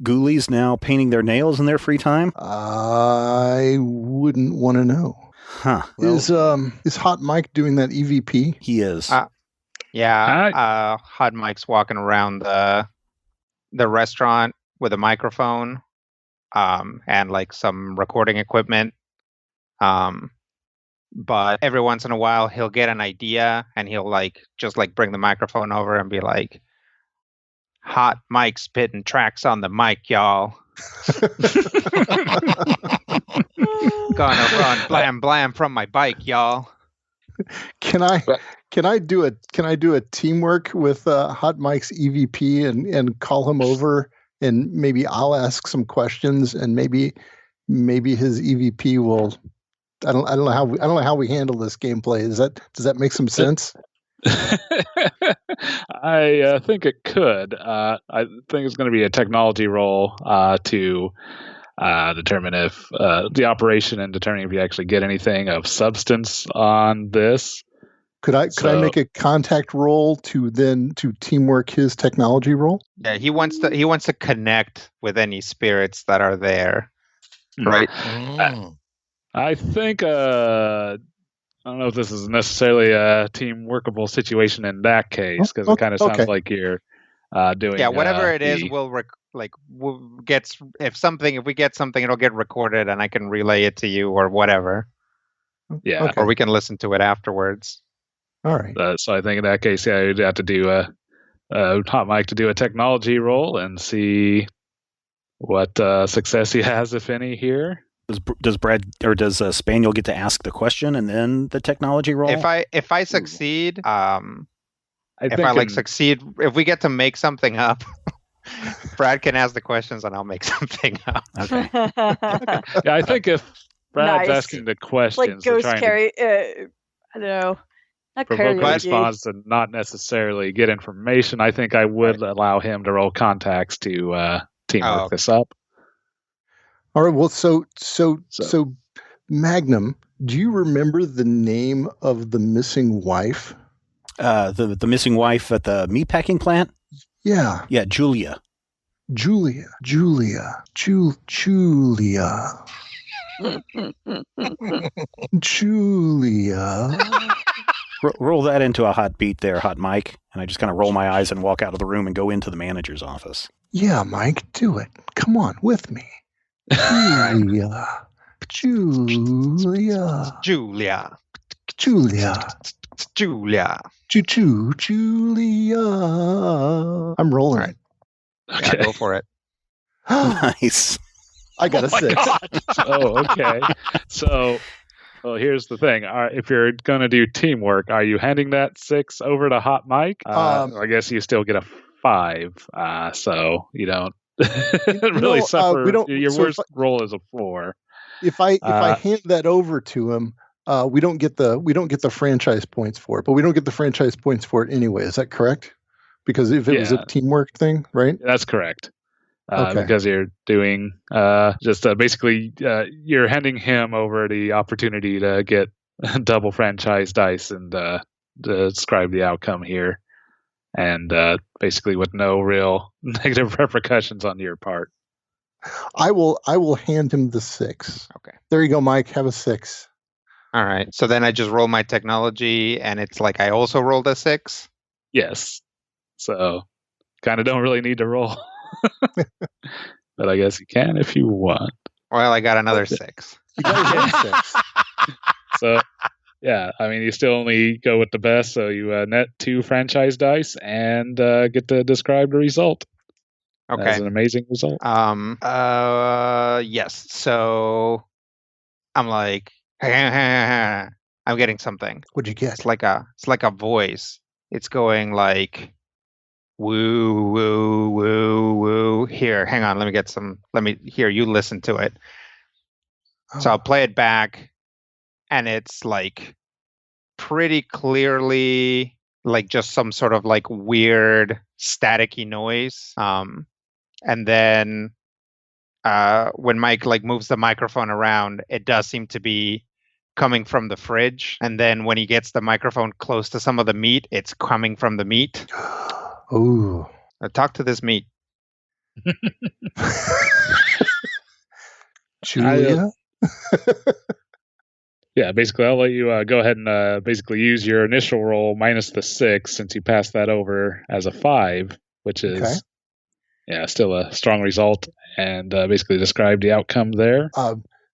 ghoulies now painting their nails in their free time? I wouldn't want to know. Huh. Well, is Hot Mike doing that EVP? he is. Yeah, Hot Mike's walking around the restaurant with a microphone, and like some recording equipment. But every once in a while he'll get an idea and he'll just bring the microphone over and be like, Hot Mike spitting tracks on the mic, y'all. Gonna run blam blam from my bike, y'all. Can I do a teamwork with Hot Mike's EVP and call him over, and maybe I'll ask some questions and maybe his EVP will. I don't know how we handle this gameplay. Does that make some sense? I think it could. I think it's going to be a technology role to determine if the operation and determining if you actually get anything of substance on this. Could I make a contact roll to teamwork his technology roll? Yeah, he wants to connect with any spirits that are there, right? I think I don't know if this is necessarily a team workable situation in that case, because it kind of sounds like you're doing. Yeah, whatever it is, we'll get if we get something, it'll get recorded, and I can relay it to you or whatever. Yeah, or we can listen to it afterwards. All right. So I think in that case, yeah, you'd have to do Hot Mike to do a technology roll and see what success he has, if any, here. Does Brad or does Spaniel get to ask the question and then the technology roll? If I succeed, if we get to make something up, Brad can ask the questions and I'll make something up. Okay. Yeah, I think if Brad's asking the questions, like Ghost Carry, I don't know. Not provoke a response to not necessarily get information, I think I would allow him to roll contacts to teamwork this up. All right. Well, so Magnum, do you remember the name of the missing wife? The missing wife at the meatpacking plant? Yeah. Yeah, Julia. Julia. Roll that into a hot beat there, Hot Mike. And I just kind of roll my eyes and walk out of the room and go into the manager's office. Yeah, Mike, do it. Come on, with me. Julia. I'm rolling. Right. Okay. Yeah, go for it. Nice. I got a 6. Okay. So, well, here's the thing. If you're going to do teamwork, are you handing that 6 over to Hot Mike? I guess you still get a 5. So you don't really suffer. Your worst roll is a 4. If I hand that over to him, we don't get the franchise points for it, but we don't get the franchise points for it anyway. Is that correct? Because if it was a teamwork thing, right? That's correct. Because you're doing basically you're handing him over the opportunity to get double franchise dice and describe the outcome here, and basically with no real negative repercussions on your part. I will hand him the 6. Okay. There you go, Mike. Have a 6. All right. So then I just roll my technology, and it's like I also rolled a 6. Yes. So kind of don't really need to roll. But I guess you can if you want. Well, I got another 6. You got a 6. So, yeah, I mean, you still only go with the best, so you net 2 franchise dice and get to describe the result. Okay. That's an amazing result. Yes. So I'm like, I'm getting something. What'd you get? It's like a voice. It's going like, woo, woo, woo, woo. Here, hang on. You listen to it. Oh. So I'll play it back, and it's like pretty clearly like just some sort of like weird staticky noise. And then when Mike like moves the microphone around, it does seem to be coming from the fridge. And then when he gets the microphone close to some of the meat, it's coming from the meat. Ooh. Talk to this meat. Julia? Yeah, basically, I'll let you go ahead and basically use your initial roll minus the 6 since you passed that over as a 5, which is still a strong result, and basically describe the outcome there.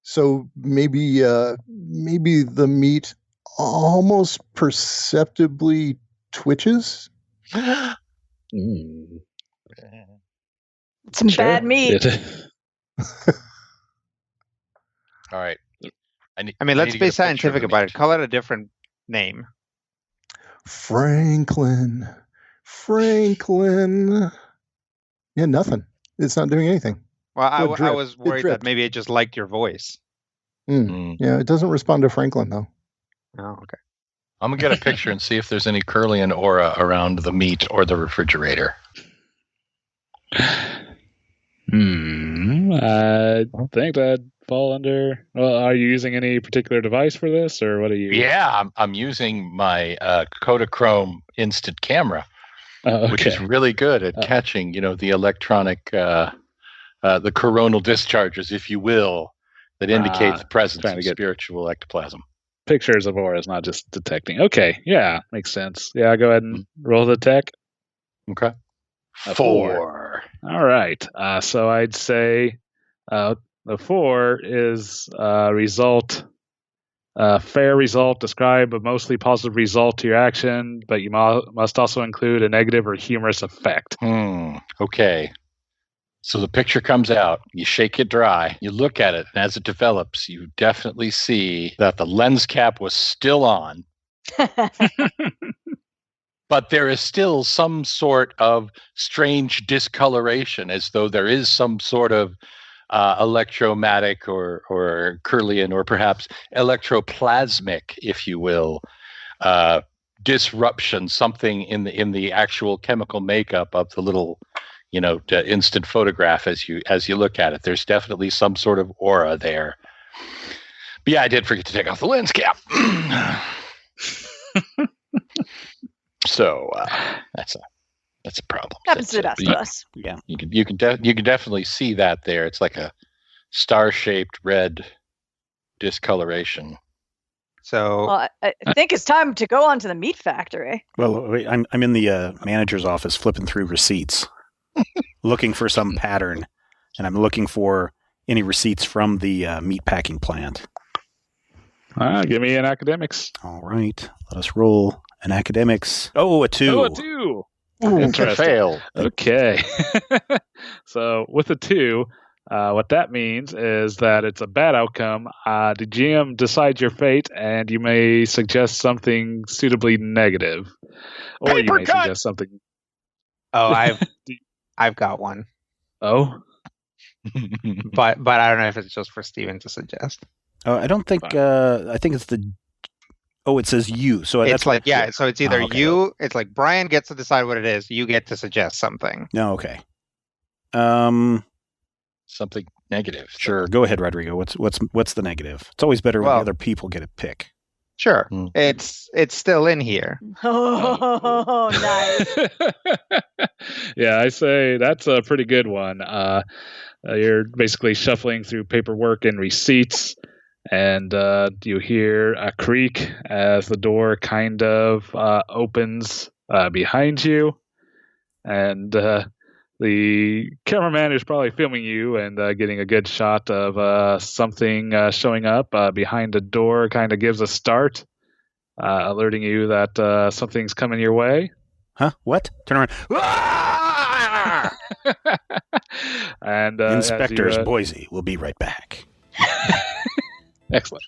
So maybe the meat almost perceptibly twitches. Some bad meat. All right. Let's be scientific about it. Call it a different name. Franklin. Yeah, nothing. It's not doing anything. Well, I was worried that maybe it just liked your voice. Yeah, it doesn't respond to Franklin, though. Oh, okay. I'm going to get a picture and see if there's any Curlian aura around the meat or the refrigerator. I think that'd fall under. Well, are you using any particular device for this, or what are you? Yeah, I'm using my Kodachrome instant camera, which is really good at catching, the electronic, the coronal discharges, if you will, that indicate the presence of spiritual ectoplasm. Pictures of auras, not just detecting. Okay, yeah, makes sense. Yeah, go ahead and roll the tech. Okay. 4. All right. So I'd say the 4 is result, fair result. Describe a mostly positive result to your action, but you must also include a negative or humorous effect. Okay. So the picture comes out, you shake it dry, you look at it, and as it develops, you definitely see that the lens cap was still on. But there is still some sort of strange discoloration, as though there is some sort of electromagnetic or Kirlian or perhaps electroplasmic, if you will, disruption, something in the actual chemical makeup of the little, instant photograph as you look at it. There's definitely some sort of aura there. But yeah, I did forget to take off the lens cap. So that's a problem. Happens to the best of us. Yeah, you can definitely see that there. It's like a star-shaped red discoloration. So I think it's time to go on to the meat factory. Well, wait, I'm in the manager's office flipping through receipts, looking for some pattern, and I'm looking for any receipts from the meat packing plant. Give me an academics. All right, let us roll an academics. Oh, a 2. Oh, a 2. Interesting. Fail. Okay. So with a 2, what that means is that it's a bad outcome. The GM decides your fate, and you may suggest something suitably negative, or you may suggest something. Oh, I've got one. Oh, but I don't know if it's just for Steven to suggest. I don't think. I think it's the. Oh, it says you. So it's that's like So it's either you. It's like Brian gets to decide what it is. You get to suggest something. No, okay. Something negative. Sure. Go ahead, Rodrigo. What's the negative? It's always better when the other people get a pick. Sure. It's still in here. Oh, nice. Yeah, I say that's a pretty good one. You're basically shuffling through paperwork and receipts, and you hear a creak as the door kind of opens behind you, and the cameraman is probably filming you and getting a good shot of something showing up behind the door. Kind of gives a start, alerting you that something's coming your way. Huh? What? Turn around. And InSpectres, Boise. We'll be right back. Excellent.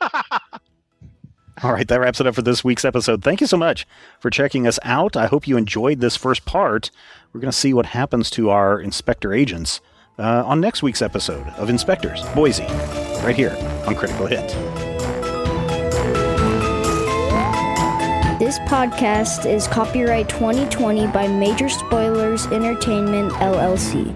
All right, that wraps it up for this week's episode. Thank you so much for checking us out. I hope you enjoyed this first part. We're going to see what happens to our Inspector agents on next week's episode of InSpectres, Boise, right here on Critical Hit. This podcast is copyright 2020 by Major Spoilers Entertainment, LLC.